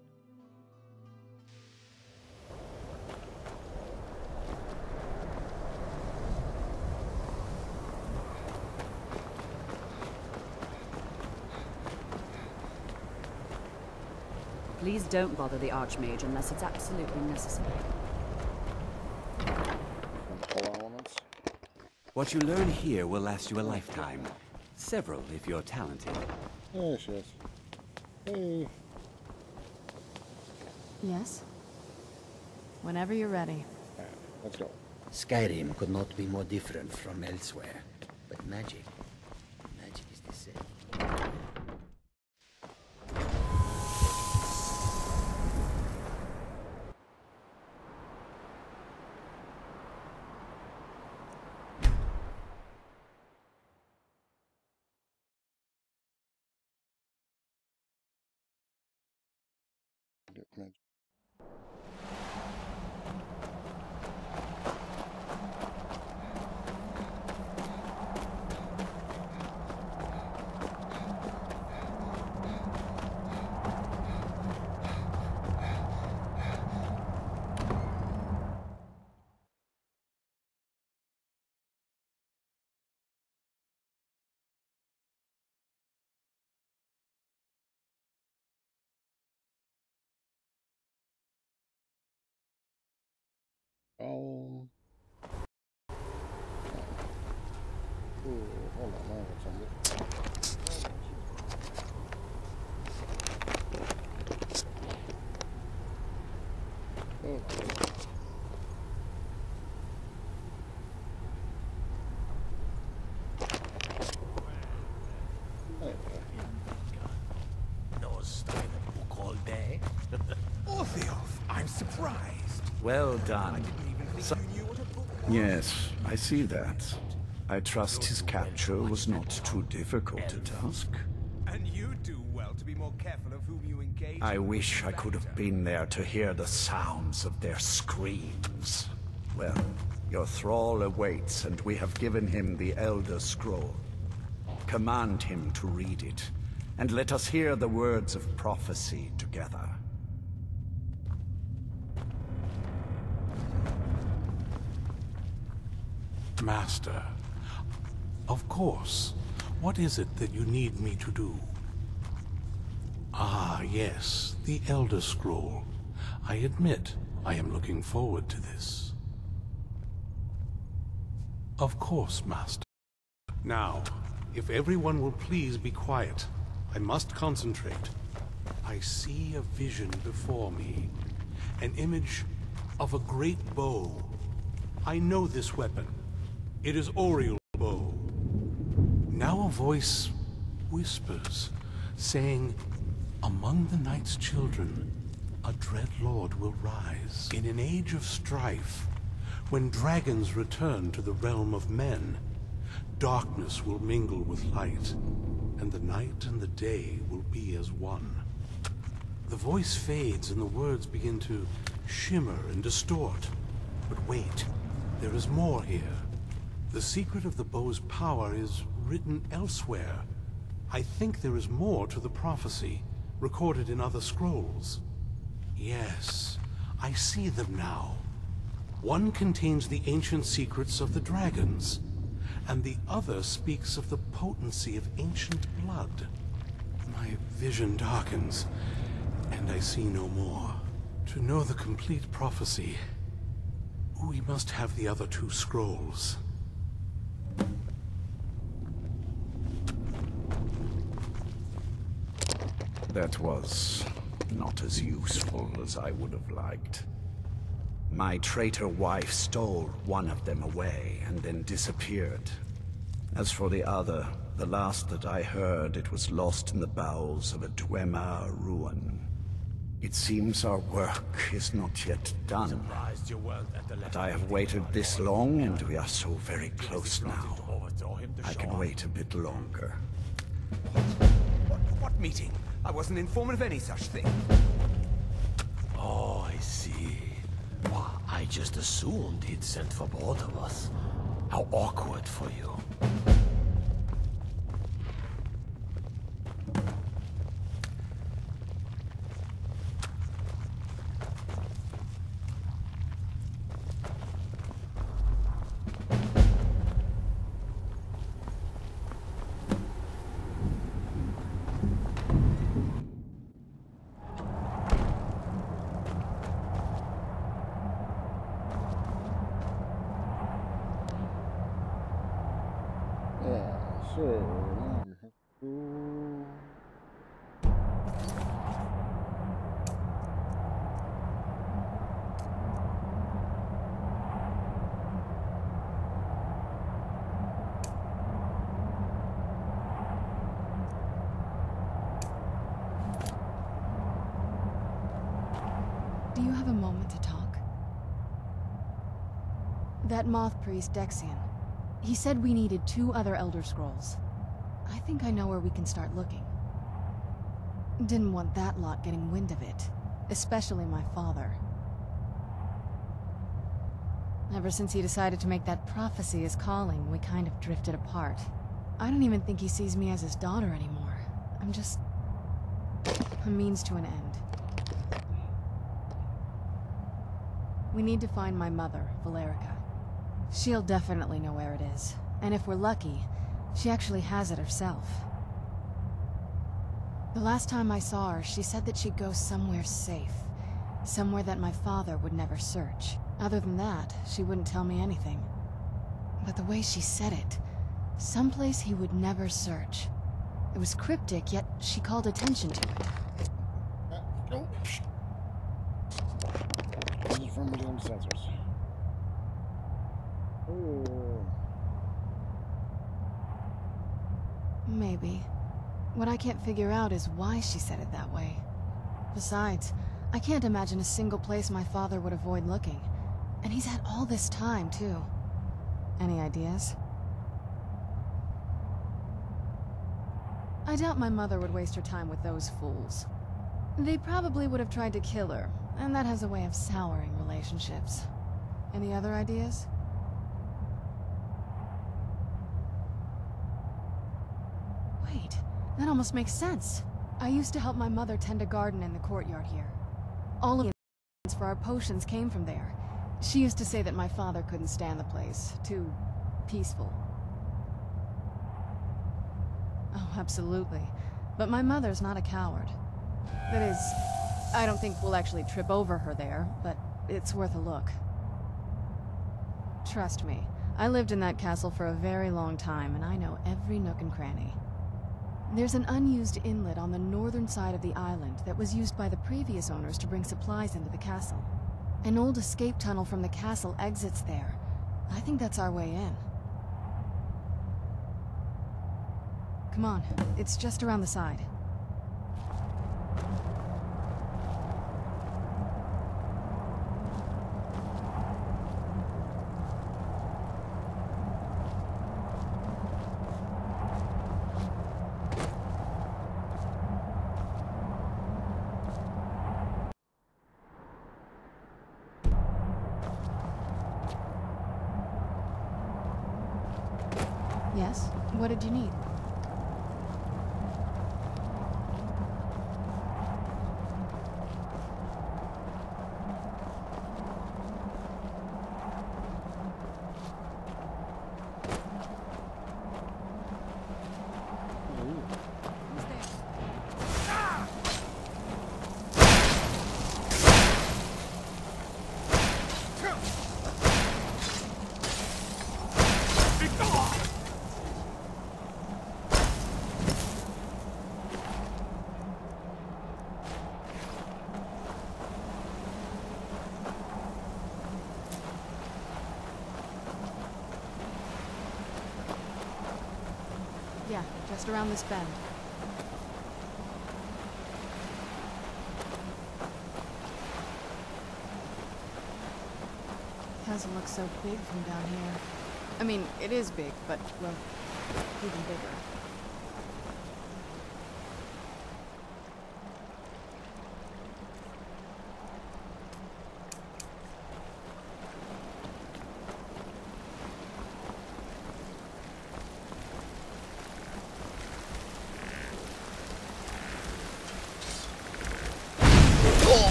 Please don't bother the Archmage unless it's absolutely necessary. What you learn here will last you a lifetime. Several, if you're talented. There she is. Hey. Yes? Whenever you're ready. Right, let's go. Skyrim could not be more different from elsewhere. But magic is the same. Ooh, hold on, I got something. No study the book all day. Orthoth, I'm surprised. Well done. Yes, I see that. I trust his capture was not too difficult a task. And you do well to be more careful of whom you engage. I wish I could have been there to hear the sounds of their screams. Well, your thrall awaits, and we have given him the Elder Scroll. Command him to read it, and let us hear the words of prophecy together. Master, of course. What is it that you need me to do? Ah, yes, the Elder Scroll. I admit I am looking forward to this. Of course, Master. Now, if everyone will please be quiet, I must concentrate. I see a vision before me, an image of a great bow. I know this weapon. It is Oriel's bow. Now a voice whispers, saying, among the night's children, a dread lord will rise. In an age of strife, when dragons return to the realm of men, darkness will mingle with light, and the night and the day will be as one. The voice fades and the words begin to shimmer and distort. But wait, there is more here. The secret of the bow's power is written elsewhere. I think there is more to the prophecy, recorded in other scrolls. Yes, I see them now. One contains the ancient secrets of the dragons, and the other speaks of the potency of ancient blood. My vision darkens, and I see no more. To know the complete prophecy, we must have the other two scrolls. That was not as useful as I would have liked. My traitor wife stole one of them away and then disappeared. As for the other, the last that I heard, it was lost in the bowels of a Dwemer ruin. It seems our work is not yet done. But I have waited this long, and we are so very close now. I can wait a bit longer. What meeting? I wasn't informed of any such thing. Oh, I see. Well, I just assumed he'd sent for both of us. How awkward for you. Do you have a moment to talk? That moth priest, Dexian. He said we needed 2 other Elder Scrolls. I think I know where we can start looking. Didn't want that lot getting wind of it. Especially my father. Ever since he decided to make that prophecy his calling, we kind of drifted apart. I don't even think he sees me as his daughter anymore. I'm just a means to an end. We need to find my mother, Valerica. She'll definitely know where it is. And if we're lucky, she actually has it herself. The last time I saw her, she said that she'd go somewhere safe. Somewhere that my father would never search. Other than that, she wouldn't tell me anything. But the way she said it, someplace he would never search. It was cryptic, yet she called attention to it. This is from William Sensors. Oh. Maybe. What I can't figure out is why she said it that way. Besides, I can't imagine a single place my father would avoid looking. And he's had all this time, too. Any ideas? I doubt my mother would waste her time with those fools. They probably would have tried to kill her, and that has a way of souring relationships. Any other ideas? Wait, that almost makes sense. I used to help my mother tend a garden in the courtyard here. All of the ingredients for our potions came from there. She used to say that my father couldn't stand the place. Too peaceful. Oh, absolutely. But my mother's not a coward. That is, I don't think we'll actually trip over her there, but it's worth a look. Trust me, I lived in that castle for a very long time, and I know every nook and cranny. There's an unused inlet on the northern side of the island that was used by the previous owners to bring supplies into the castle. An old escape tunnel from the castle exits there. I think that's our way in. Come on, it's just around the side. Yes? What did you need? Yeah, just around this bend. Castle looks so big from down here. I mean, it is big, but, well, even bigger.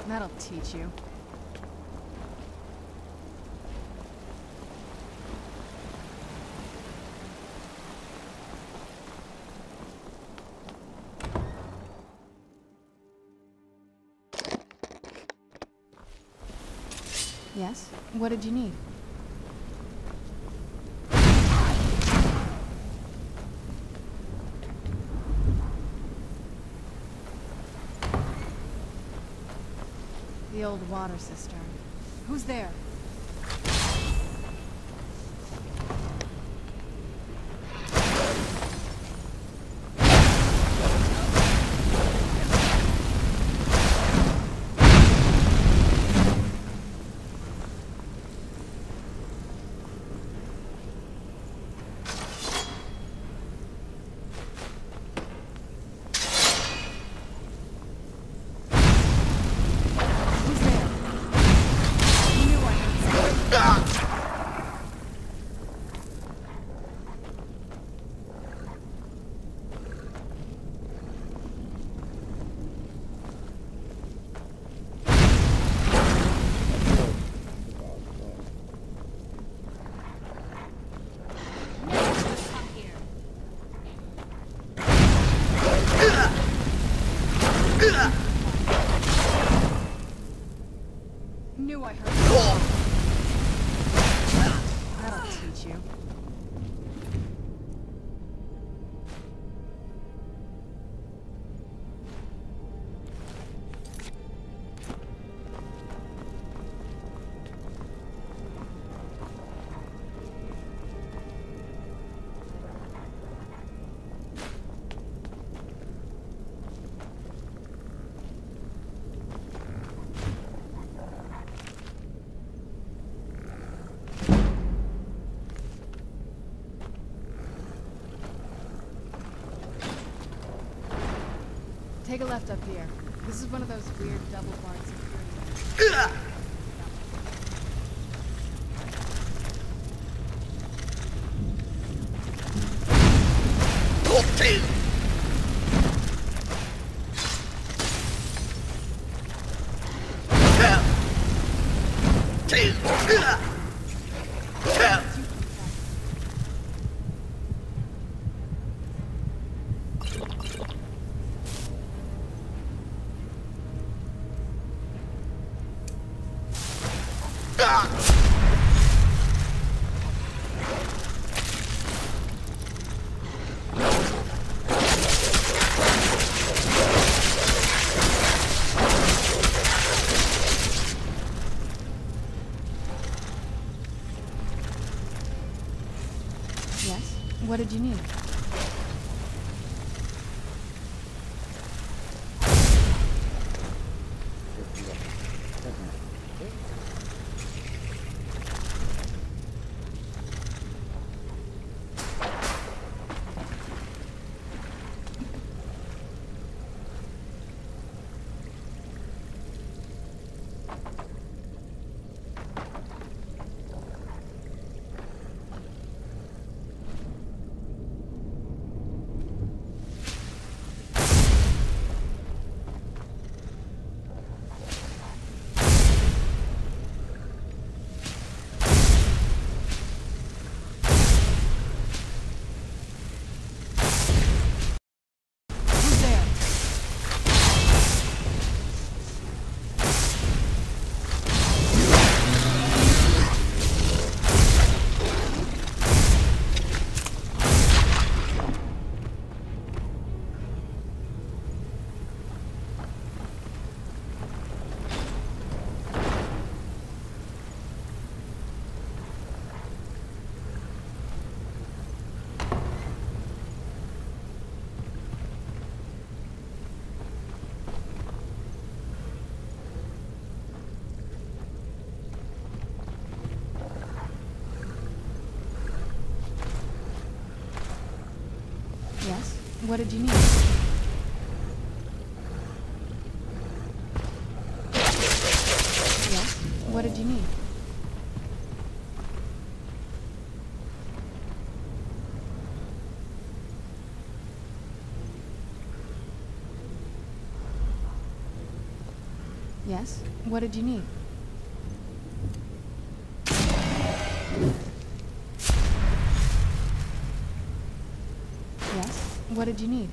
That'll teach you. Yes? What did you need? The old water cistern. Who's there? Knew I heard you. That'll teach you. Take a left up here. This is one of those weird double-barred security. Yes? What did you need? Yes? What did you need? Yes? What did you need? Yes? What did you need? Yes? What did you need?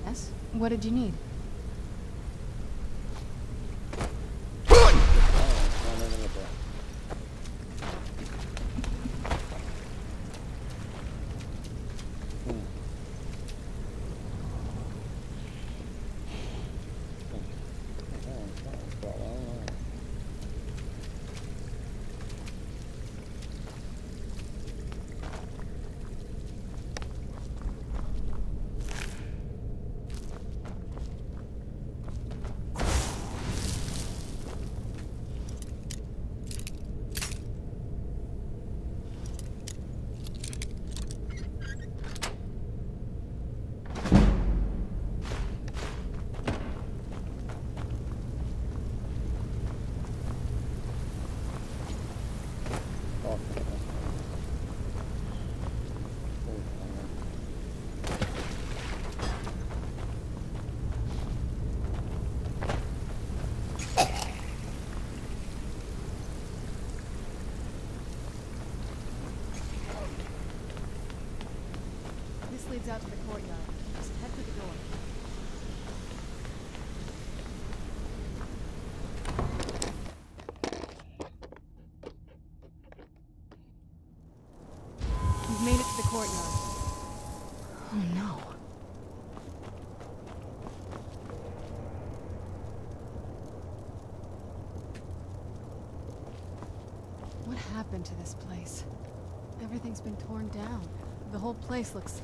Yes? What did you need? leads out to the courtyard. Just head for the door. We've made it to the courtyard. Oh no. What happened to this place? Everything's been torn down. The whole place looks,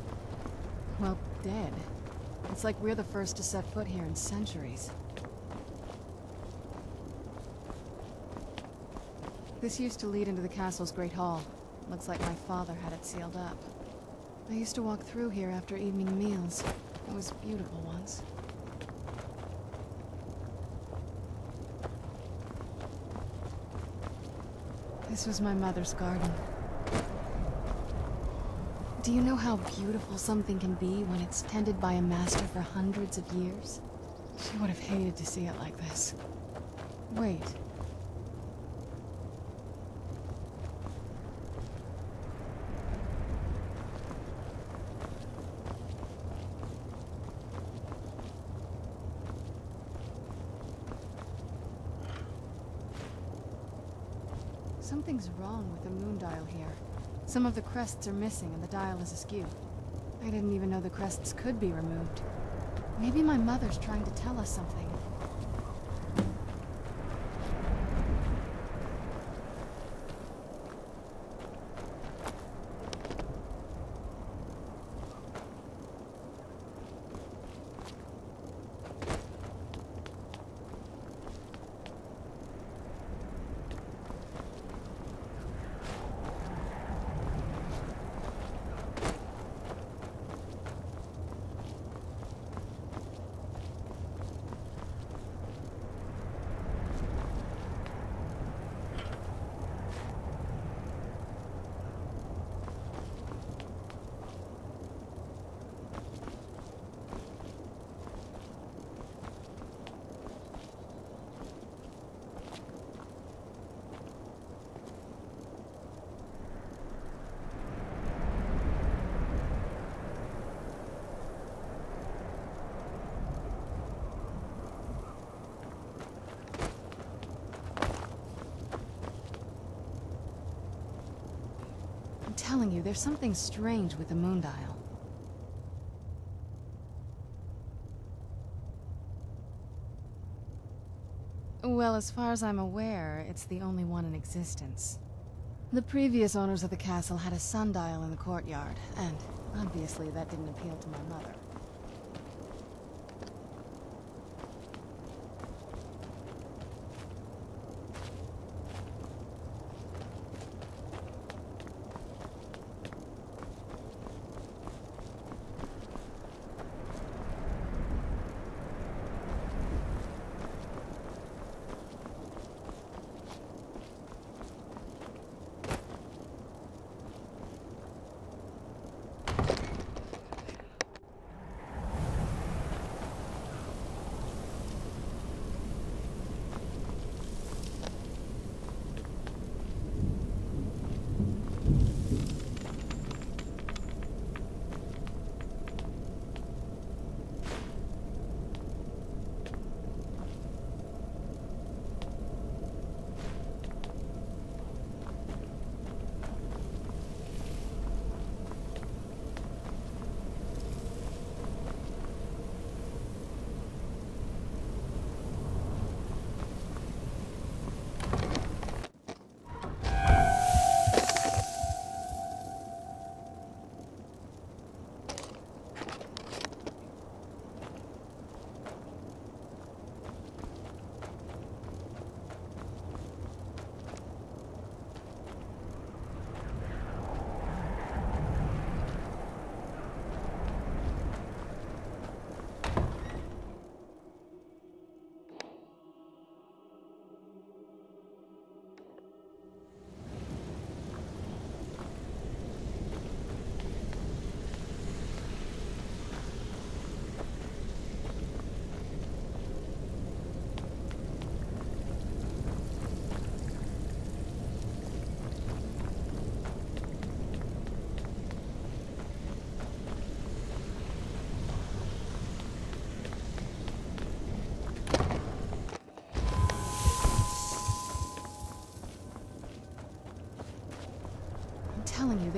well, dead. It's like we're the first to set foot here in centuries. This used to lead into the castle's great hall. Looks like my father had it sealed up. I used to walk through here after evening meals. It was beautiful once. This was my mother's garden. Do you know how beautiful something can be when it's tended by a master for hundreds of years? She would have hated to see it like this. Wait. Something's wrong with the moon dial here. Some of the crests are missing and the dial is askew. I didn't even know the crests could be removed. Maybe my mother's trying to tell us something. I'm telling you, there's something strange with the moon dial. Well, as far as I'm aware, it's the only one in existence. The previous owners of the castle had a sundial in the courtyard, and obviously that didn't appeal to my mother.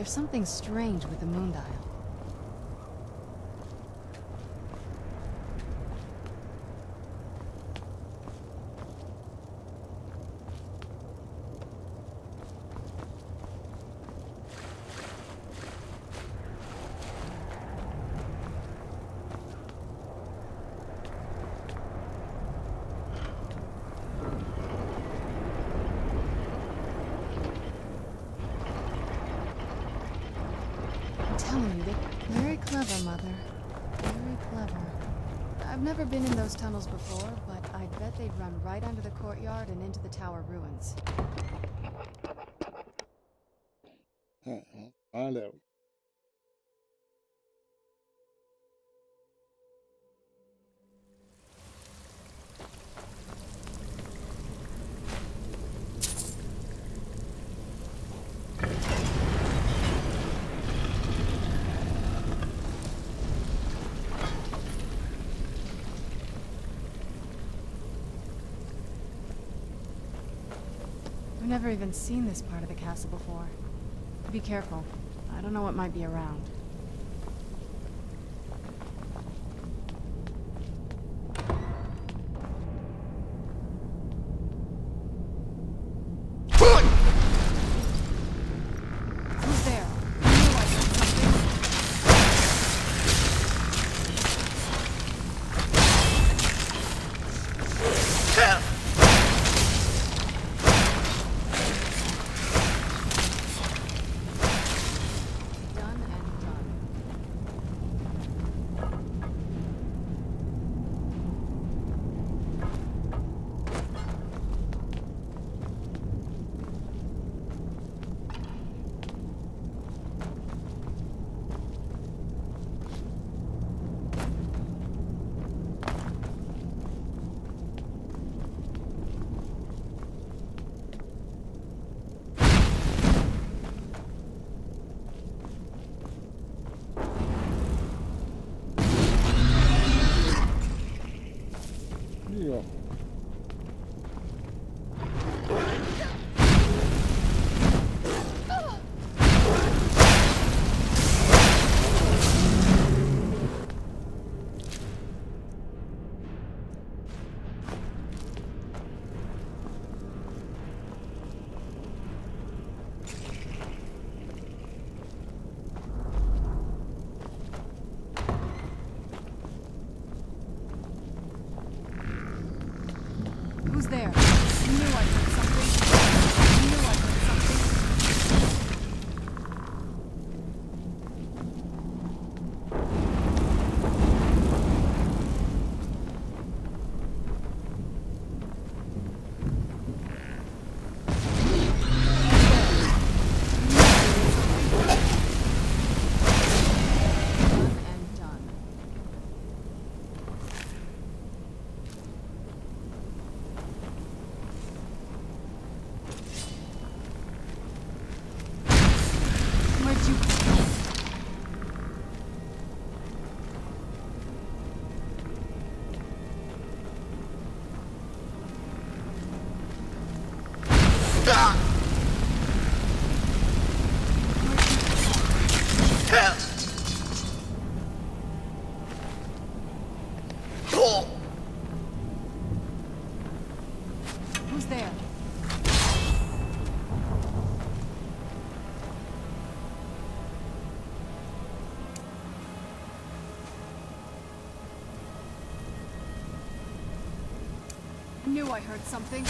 There's something strange with the moon dial. I'm telling you, they're very clever, Mother. Very clever. I've never been in those tunnels before, but I'd bet they'd run right under the courtyard and into the tower ruins. Find out. I've never even seen this part of the castle before. Be careful. I don't know what might be around. Who's there? I knew I heard something. Yeah. Who's there? I knew I heard something. I knew I heard something. Who's there? I knew I heard something.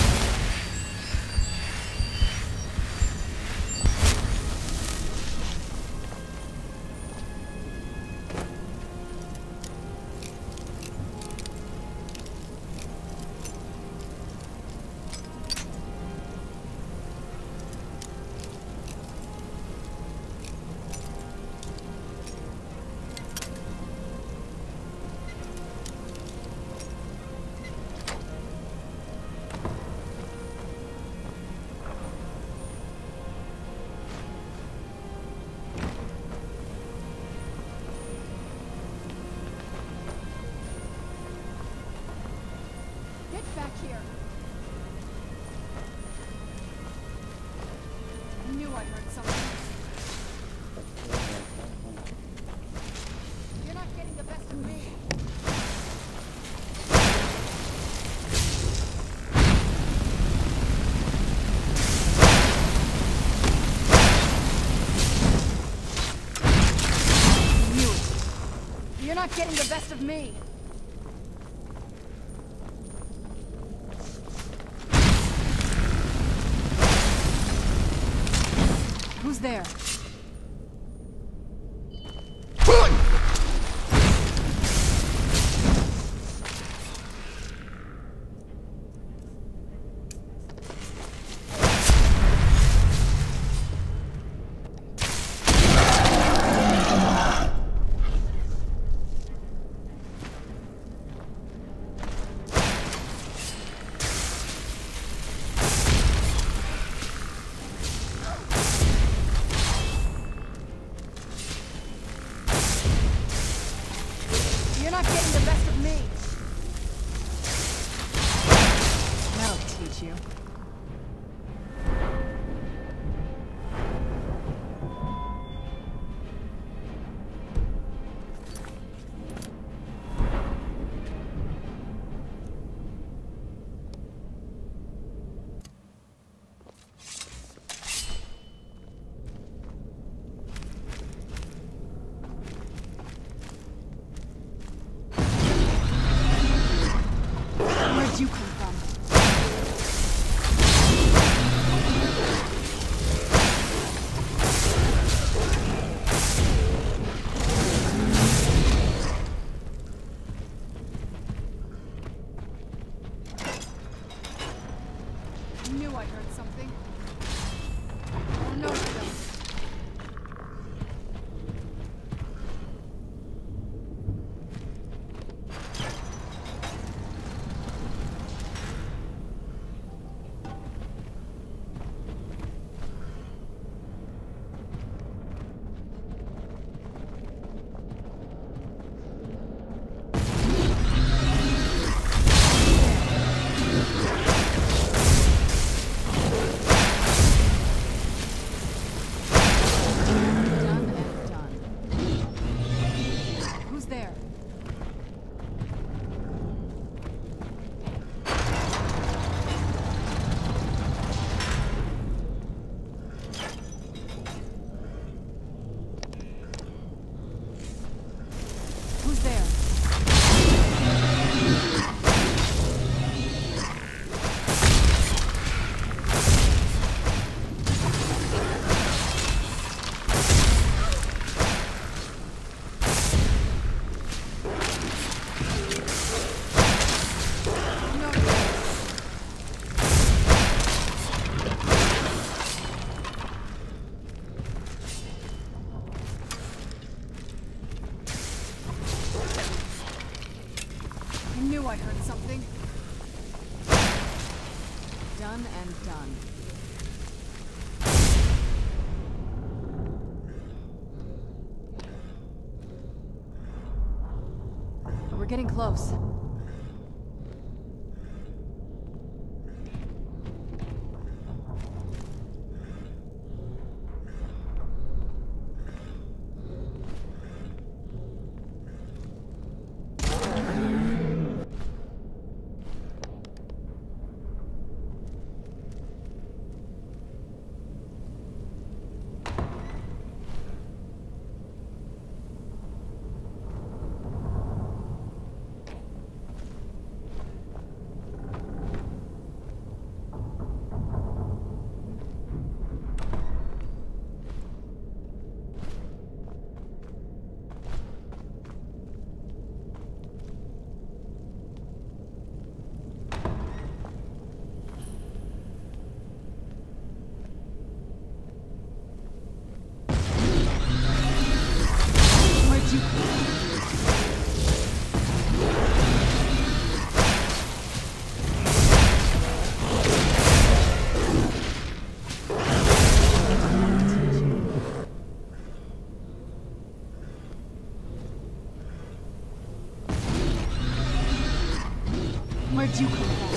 not getting the best of me! Who's there? You're not getting the best of me! That'll teach you. Where'd you come from? I knew I heard something. Oh no, you don't. Who's there? Who's there? I knew I heard something. Done and done. We're getting close. Where'd you come from?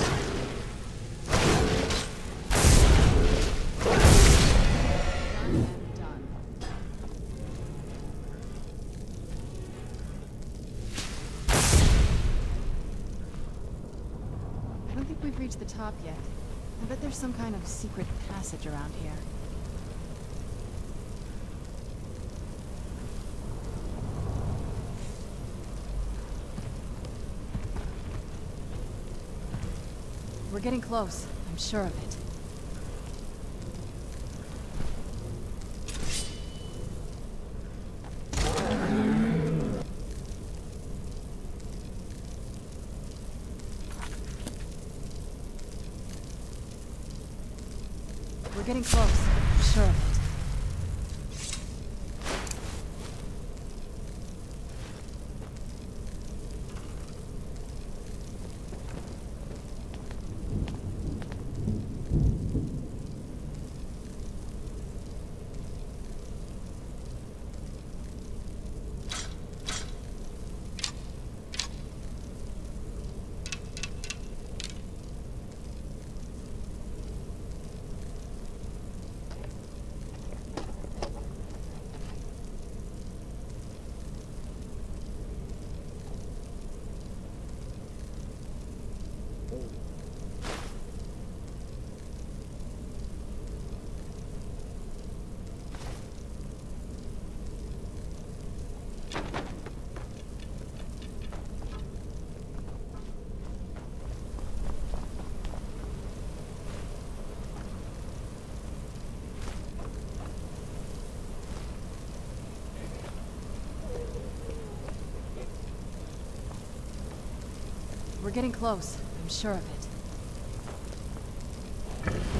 I don't think we've reached the top yet. I bet there's some kind of secret passage around here. We're getting close. I'm sure of it. We're getting close. I'm sure of it. We're getting close. I'm sure of it.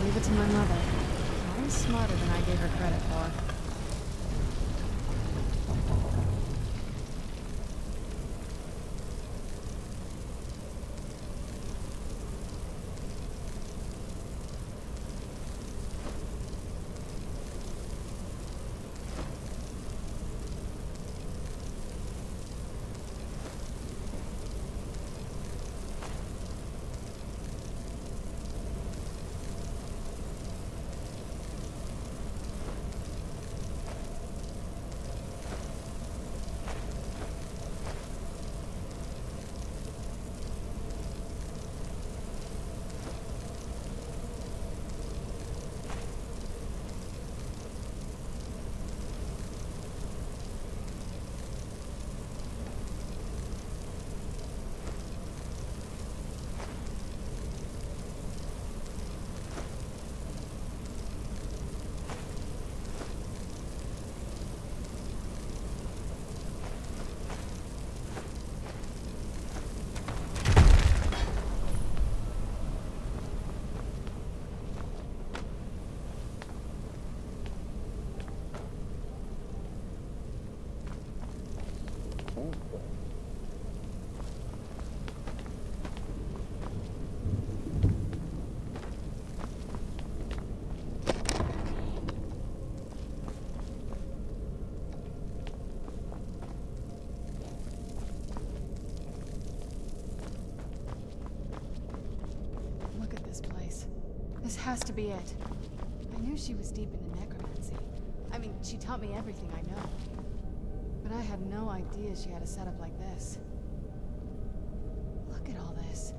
Leave it to my mother. Always smarter than I gave her credit for. Look at this place. This has to be it. I knew she was deep into necromancy. I mean, she taught me everything I know. But I had no idea she had a setup like this. Look at all this.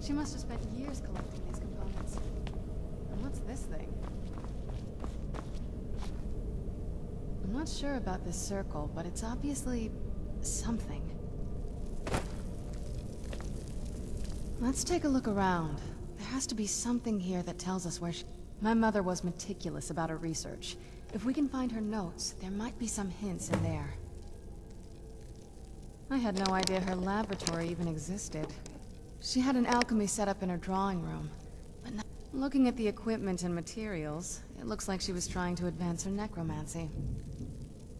She must have spent years collecting these components. And what's this thing? I'm not sure about this circle, but it's obviously something. Let's take a look around. There has to be something here that tells us where she... My mother was meticulous about her research. If we can find her notes, there might be some hints in there. I had no idea her laboratory even existed. She had an alchemy set up in her drawing room. But now, looking at the equipment and materials, it looks like she was trying to advance her necromancy.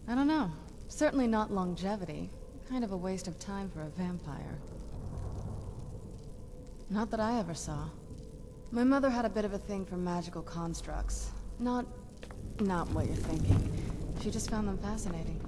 I don't know. Certainly not longevity. Kind of a waste of time for a vampire. Not that I ever saw. My mother had a bit of a thing for magical constructs. Not what you're thinking. She just found them fascinating.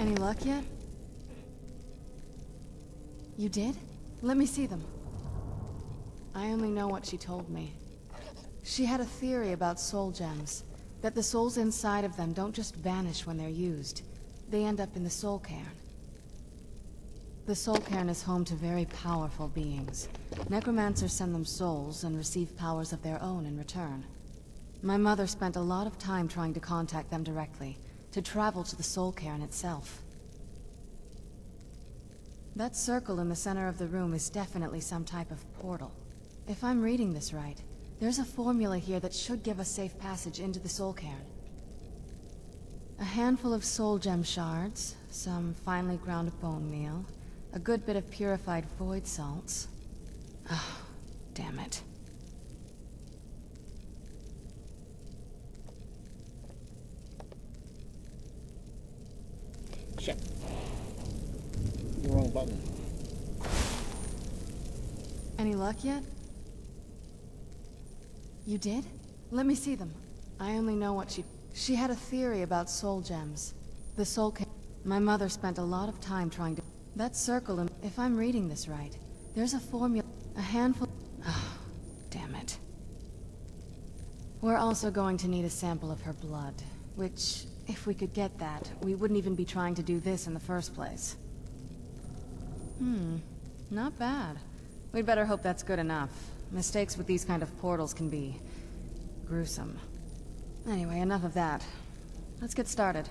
Any luck yet? You did? Let me see them. I only know what she told me. She had a theory about soul gems. That the souls inside of them don't just vanish when they're used. They end up in the soul cairn. The soul cairn is home to very powerful beings. Necromancers send them souls and receive powers of their own in return. My mother spent a lot of time trying to contact them directly, to travel to the soul cairn itself. That circle in the center of the room is definitely some type of portal. If I'm reading this right, there's a formula here that should give us safe passage into the soul cairn. A handful of soul gem shards, some finely ground bone meal, a good bit of purified void salts. Ah, damn it. Shit. The wrong button. Any luck yet? You did? Let me see them. I only know what she had a theory about soul gems. The soul cairn. My mother spent a lot of time trying to... That circle, and if I'm reading this right, there's a formula, a handful... Oh, damn it. We're also going to need a sample of her blood, which, if we could get that, we wouldn't even be trying to do this in the first place. Not bad. We'd better hope that's good enough. Mistakes with these kind of portals can be... gruesome. Anyway, enough of that. Let's get started.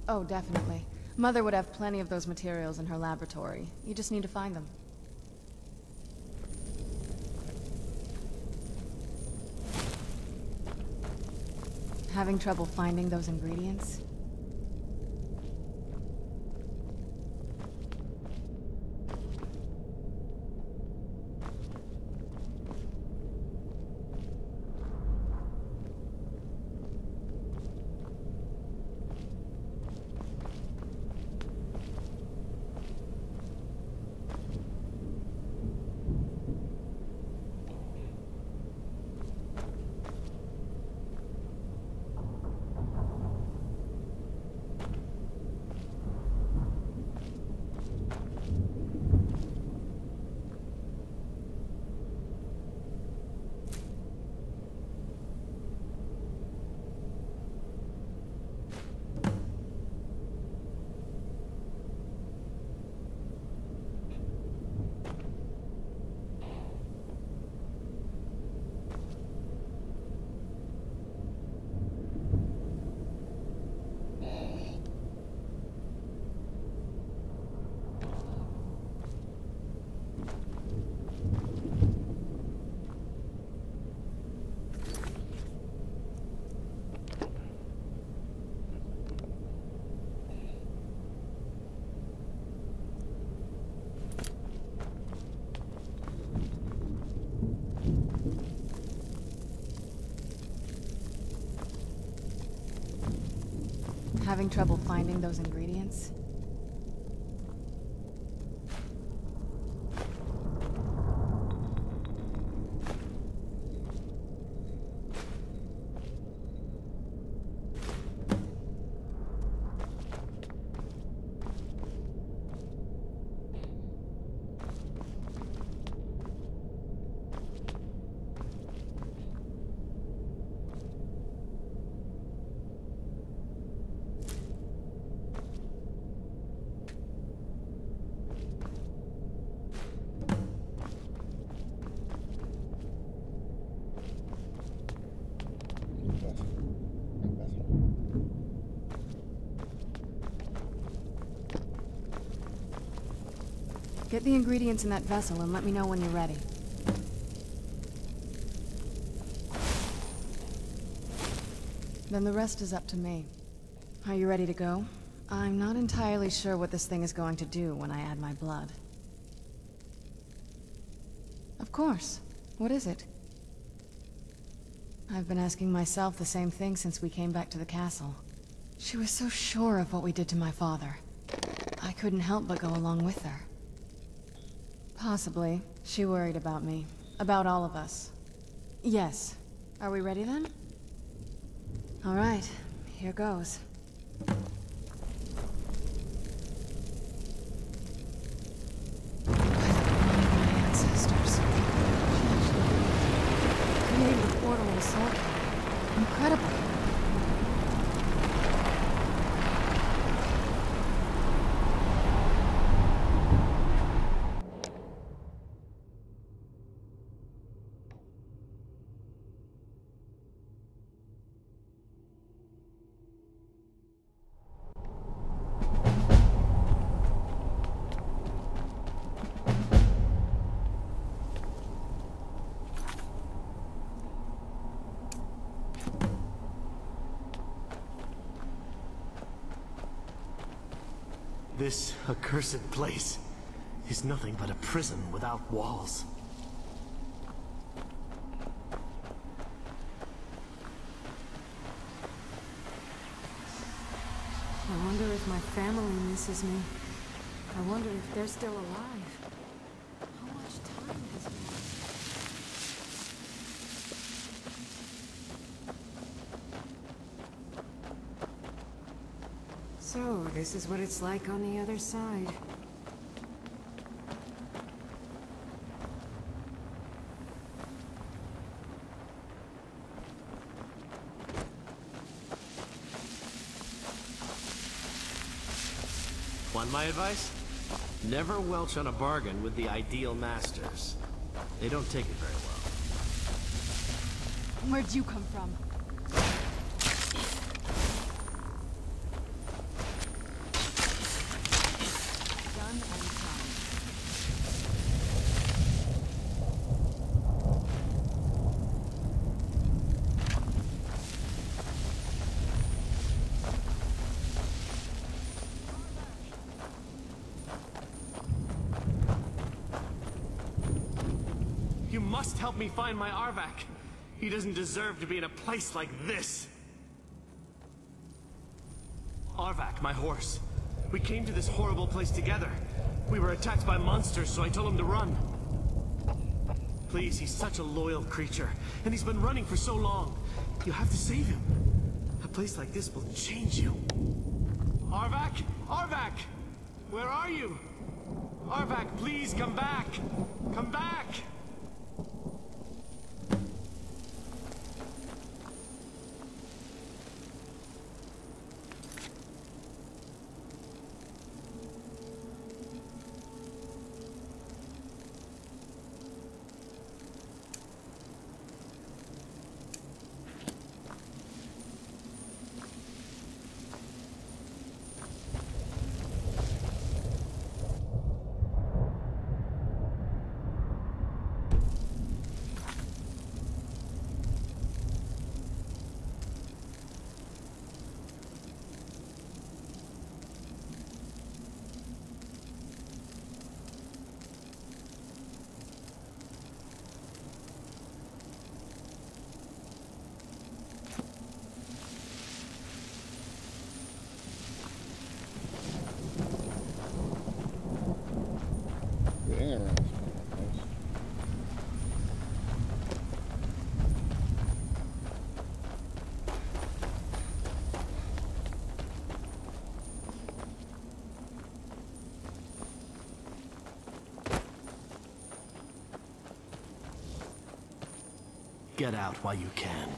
Oh, definitely. Mother would have plenty of those materials in her laboratory. You just need to find them. Having trouble finding those ingredients? Having trouble finding those ingredients? Get the ingredients in that vessel and let me know when you're ready. Then the rest is up to me. Are you ready to go? I'm not entirely sure what this thing is going to do when I add my blood. Of course. What is it? I've been asking myself the same thing since we came back to the castle. She was so sure of what we did to my father. I couldn't help but go along with her. Possibly. She worried about me. About all of us. Yes. Are we ready then? All right. Here goes. portal in Soul. Incredible. This accursed place is nothing but a prison without walls. I wonder if my family misses me. I wonder if they're still alive. How much time has passed? So, this is what it's like on the other side. Want my advice? Never welch on a bargain with the ideal masters. They don't take it very well. Where'd you come from? You must help me find my Arvak. He doesn't deserve to be in a place like this. Arvak, my horse. We came to this horrible place together. We were attacked by monsters, so I told him to run. Please, he's such a loyal creature, and he's been running for so long. You have to save him. A place like this will change you. Arvak! Arvak! Where are you? Arvak, please come back! Come back! Get out while you can.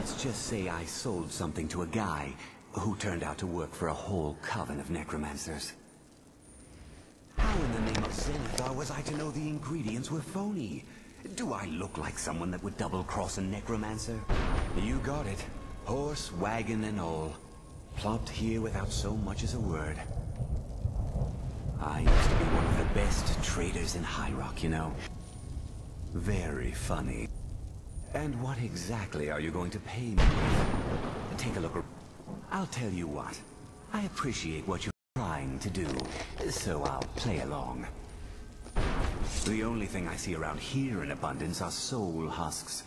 Let's just say I sold something to a guy who turned out to work for a whole coven of necromancers. How in the name of Zenithar was I to know the ingredients were phony? Do I look like someone that would double-cross a necromancer? You got it. Horse, wagon, and all. Plopped here without so much as a word. I used to be one of the best traders in High Rock, you know. Very funny. And what exactly are you going to pay me with? Take a look. I'll tell you what. I appreciate what you're trying to do, so I'll play along. The only thing I see around here in abundance are soul husks.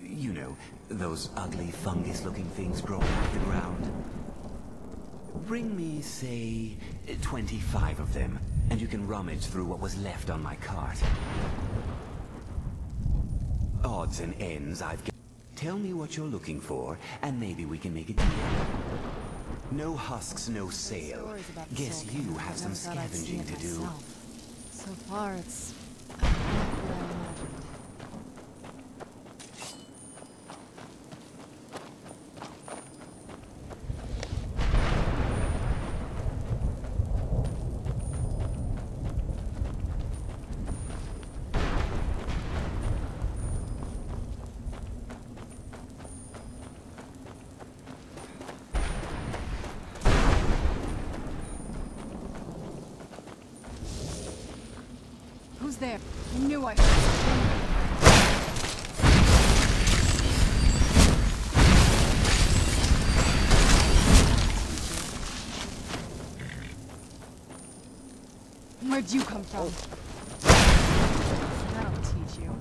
You know, those ugly fungus-looking things growing out of the ground. Bring me, say, 25 of them, and you can rummage through what was left on my cart. Odds and ends I've got. Tell me what you're looking for, and maybe we can make a deal. No husks, no sale. Guess you have some scavenging to do. So far, it's... Who's there? I knew I heard something. Where'd you come from? That'll teach you.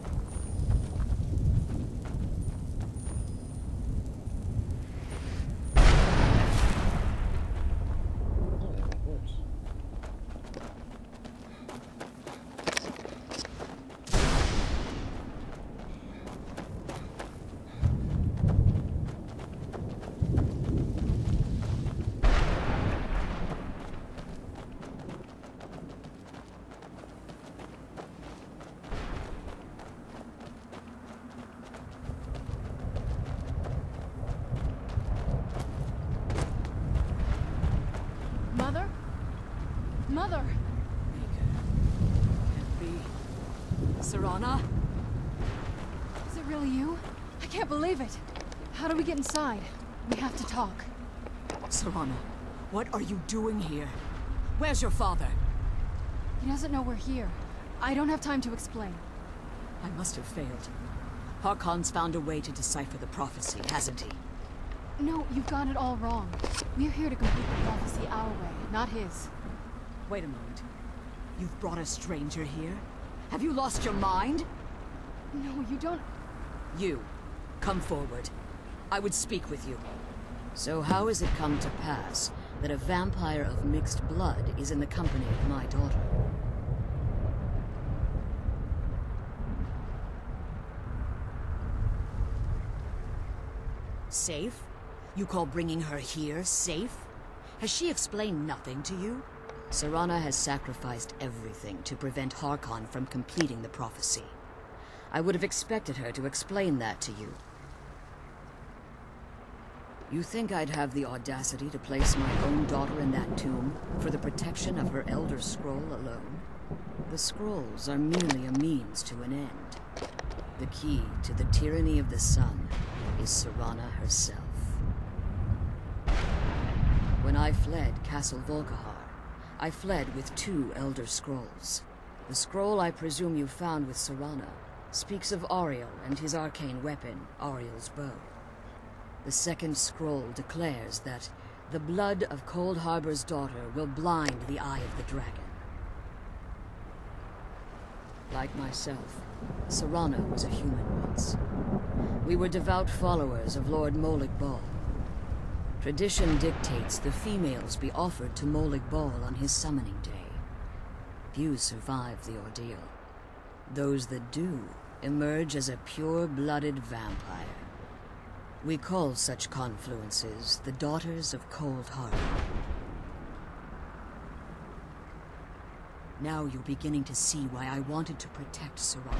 Mother? Mother! Can't be. Serana? Is it really you? I can't believe it. How do we get inside? We have to talk. Serana, what are you doing here? Where's your father? He doesn't know we're here. I don't have time to explain. I must have failed. Harkon's found a way to decipher the prophecy, hasn't he? No, you've got it all wrong. We're here to complete the prophecy our way, not his. Wait a moment. You've brought a stranger here? Have you lost your mind? No, you don't... You, come forward. I would speak with you. So how has it come to pass that a vampire of mixed blood is in the company of my daughter? Safe? You call bringing her here safe? Has she explained nothing to you? Serana has sacrificed everything to prevent Harkon from completing the prophecy. I would have expected her to explain that to you. You think I'd have the audacity to place my own daughter in that tomb for the protection of her Elder Scroll alone? The scrolls are merely a means to an end. The key to the tyranny of the sun is Serana herself. When I fled Castle Volkihar, I fled with 2 Elder Scrolls. The scroll I presume you found with Serana speaks of Ariel and his arcane weapon, Ariel's bow. The second scroll declares that the blood of Cold Harbor's daughter will blind the eye of the dragon. Like myself, Serana was a human once. We were devout followers of Lord Molig Bal. Tradition dictates the females be offered to Molig Bal on his summoning day. Few survive the ordeal. Those that do emerge as a pure-blooded vampire. We call such confluences the Daughters of Cold Harbor. Now you're beginning to see why I wanted to protect Serana,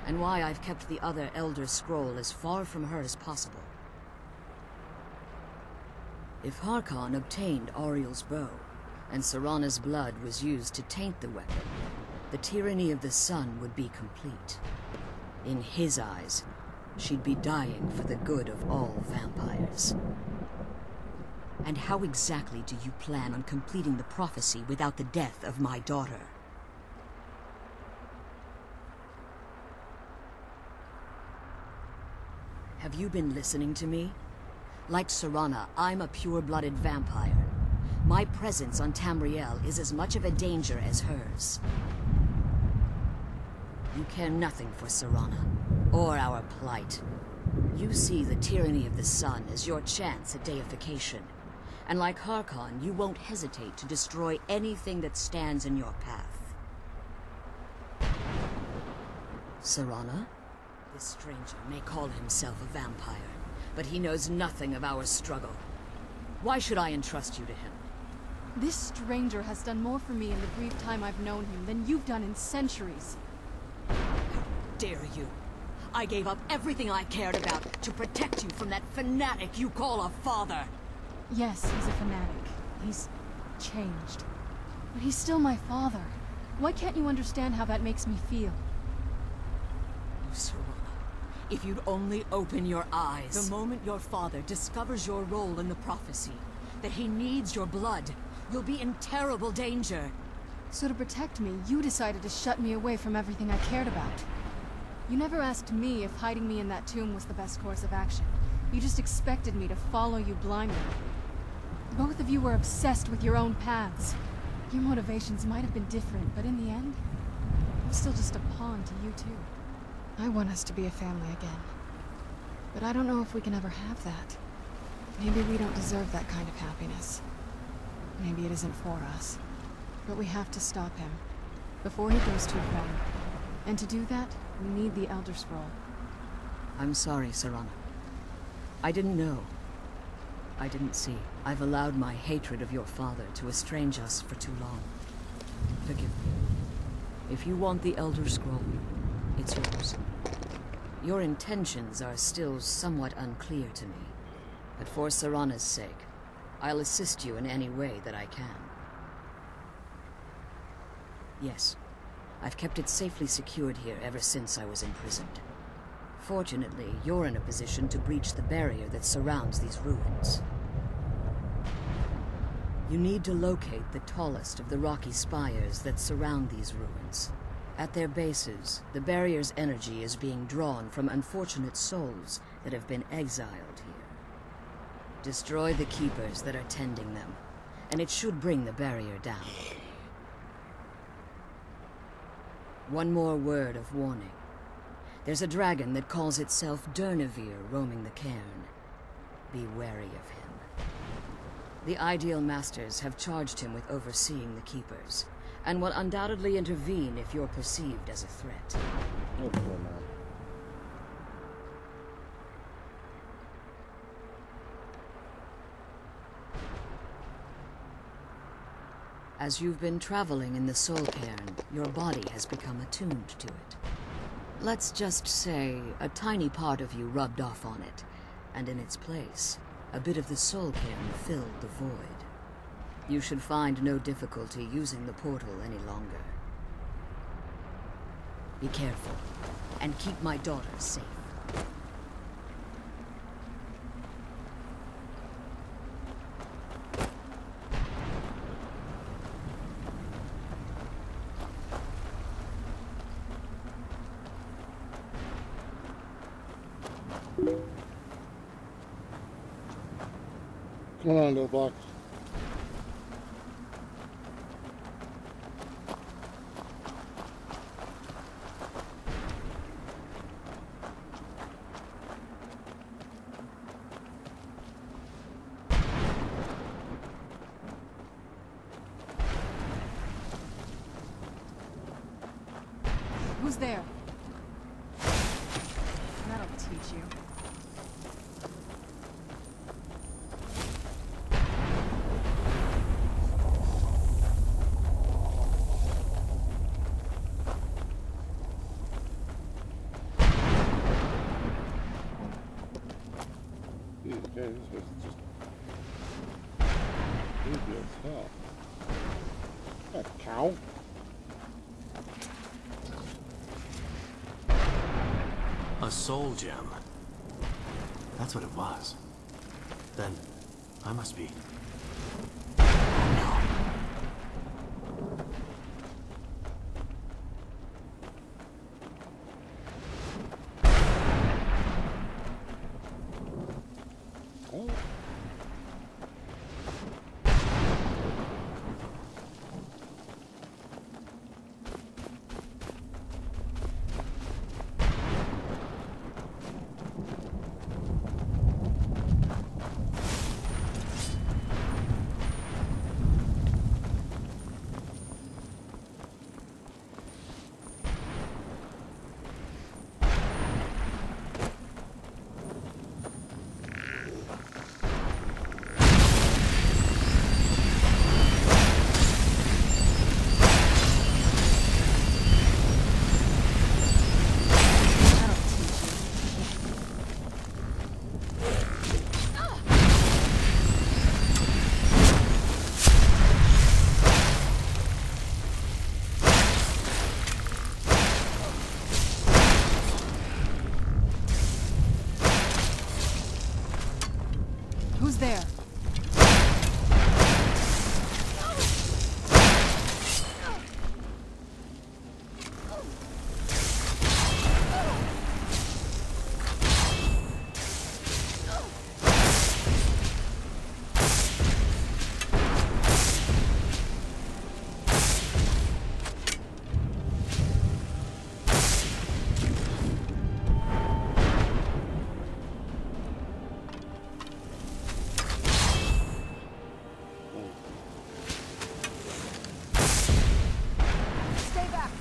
and why I've kept the other Elder Scroll as far from her as possible. If Harkon obtained Ariel's bow, and Serana's blood was used to taint the weapon, the tyranny of the sun would be complete. In his eyes, she'd be dying for the good of all vampires. And how exactly do you plan on completing the prophecy without the death of my daughter? Have you been listening to me? Like Serana, I'm a pure-blooded vampire. My presence on Tamriel is as much of a danger as hers. You care nothing for Serana, or our plight. You see the tyranny of the sun as your chance at deification. And like Harkon, you won't hesitate to destroy anything that stands in your path. Serana? This stranger may call himself a vampire, but he knows nothing of our struggle. Why should I entrust you to him? This stranger has done more for me in the brief time I've known him than you've done in centuries. How dare you! I gave up everything I cared about to protect you from that fanatic you call a father! Yes, he's a fanatic. He's changed. But he's still my father. Why can't you understand how that makes me feel? Oh, Serana, if you'd only open your eyes. The moment your father discovers your role in the prophecy, that he needs your blood, you'll be in terrible danger. So to protect me, you decided to shut me away from everything I cared about. You never asked me if hiding me in that tomb was the best course of action. You just expected me to follow you blindly. Both of you were obsessed with your own paths. Your motivations might have been different, but in the end, I'm still just a pawn to you two. I want us to be a family again. But I don't know if we can ever have that. Maybe we don't deserve that kind of happiness. Maybe it isn't for us. But we have to stop him, before he goes too far. And to do that, we need the Elder Scroll. I'm sorry, Serana. I didn't know. I didn't see. I've allowed my hatred of your father to estrange us for too long. Forgive me. If you want the Elder Scroll, it's yours. Your intentions are still somewhat unclear to me. But for Serana's sake, I'll assist you in any way that I can. Yes, I've kept it safely secured here ever since I was imprisoned. Fortunately, you're in a position to breach the barrier that surrounds these ruins. You need to locate the tallest of the rocky spires that surround these ruins. At their bases, the barrier's energy is being drawn from unfortunate souls that have been exiled here. Destroy the keepers that are tending them, and it should bring the barrier down. One more word of warning. There's a dragon that calls itself Durnevere roaming the cairn. Be wary of him. The Ideal Masters have charged him with overseeing the keepers, and will undoubtedly intervene if you're perceived as a threat. Oh, poor man. As you've been traveling in the Soul Cairn, your body has become attuned to it. Let's just say a tiny part of you rubbed off on it, and in its place, a bit of the Soul Cairn filled the void. You should find no difficulty using the portal any longer. Be careful, and keep my daughter safe. Come on, little box. Who's there? That'll teach you. Okay, this was just Creepy as hell. A cow? A soul gem. That's what it was. Then, I must be... Oh. Who's there? Stay back.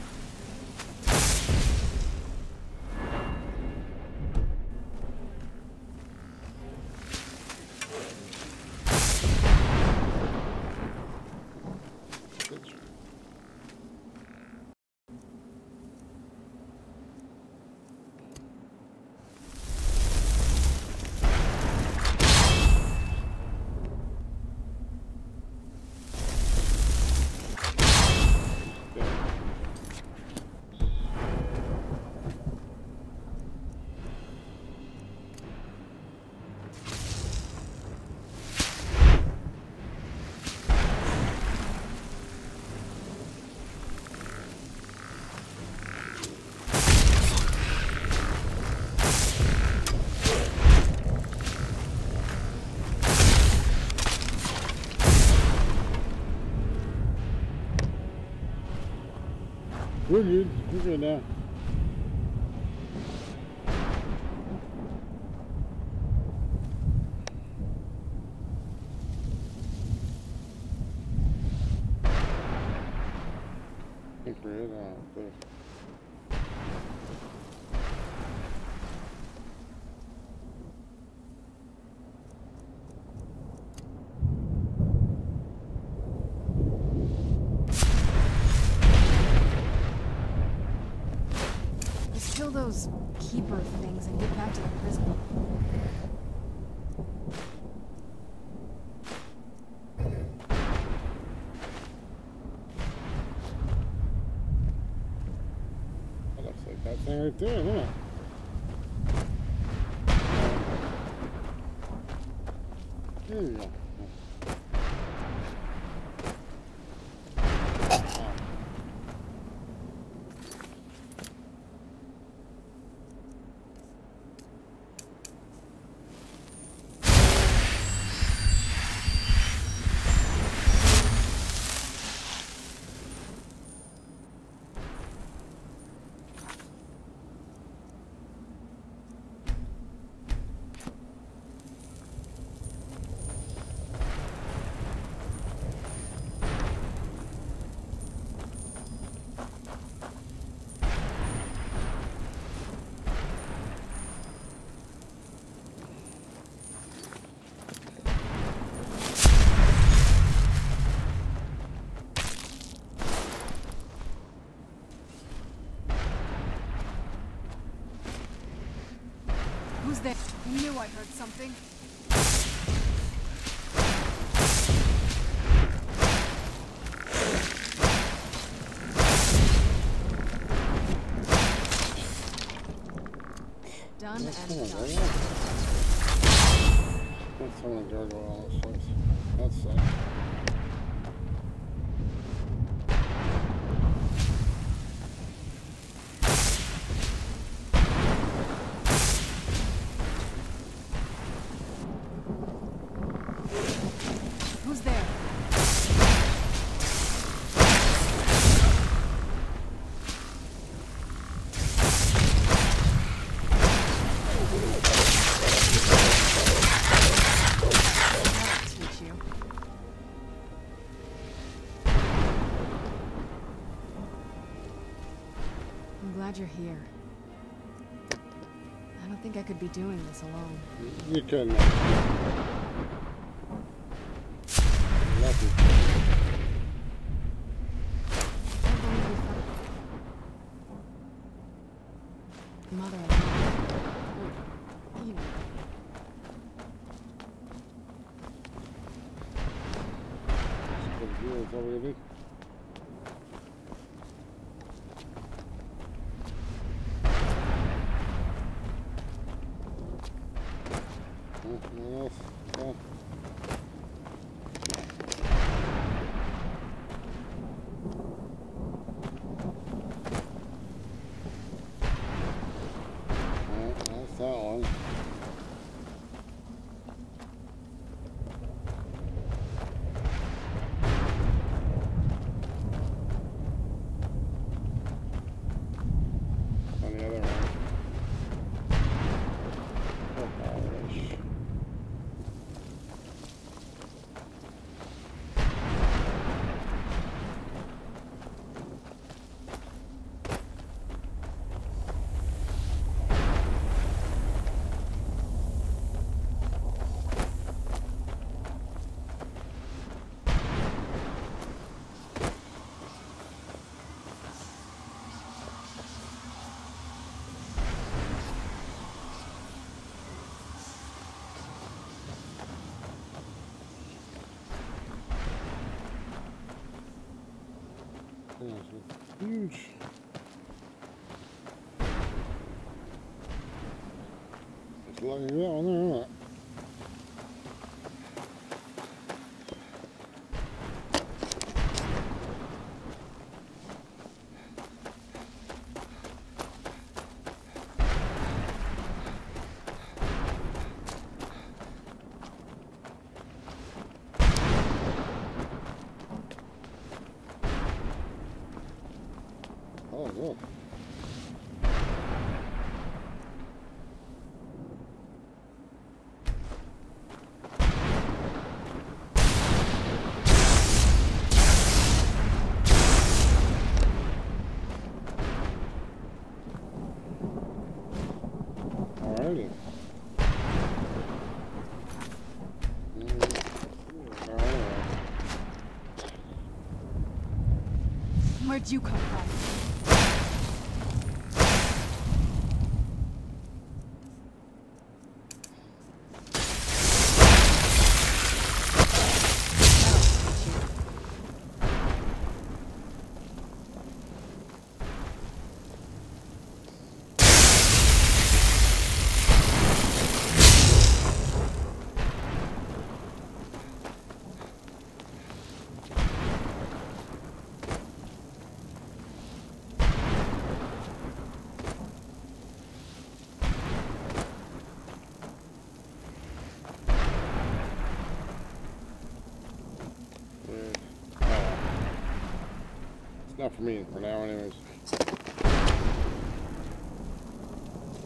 We're good. We're good now. I think we're good there. Let's kill those keeper things and get back to the prison. That looks like that thing right there, huh? There you go. Who's there? I knew I heard something. done and Come on, done. baby. That's so many gargoyle on this place. That sucks. Who's there? I'm glad you're here. I don't think I could be doing this alone. You couldn't. Lucky. Mother, you know. That's all we gotta do. Anything else? Yeah. That's that one. On the other one. Oh, gosh. Huge. It's lucky that one there, isn't it? Oh, look. Alrighty. Where'd you come from? Not for me for now anyways.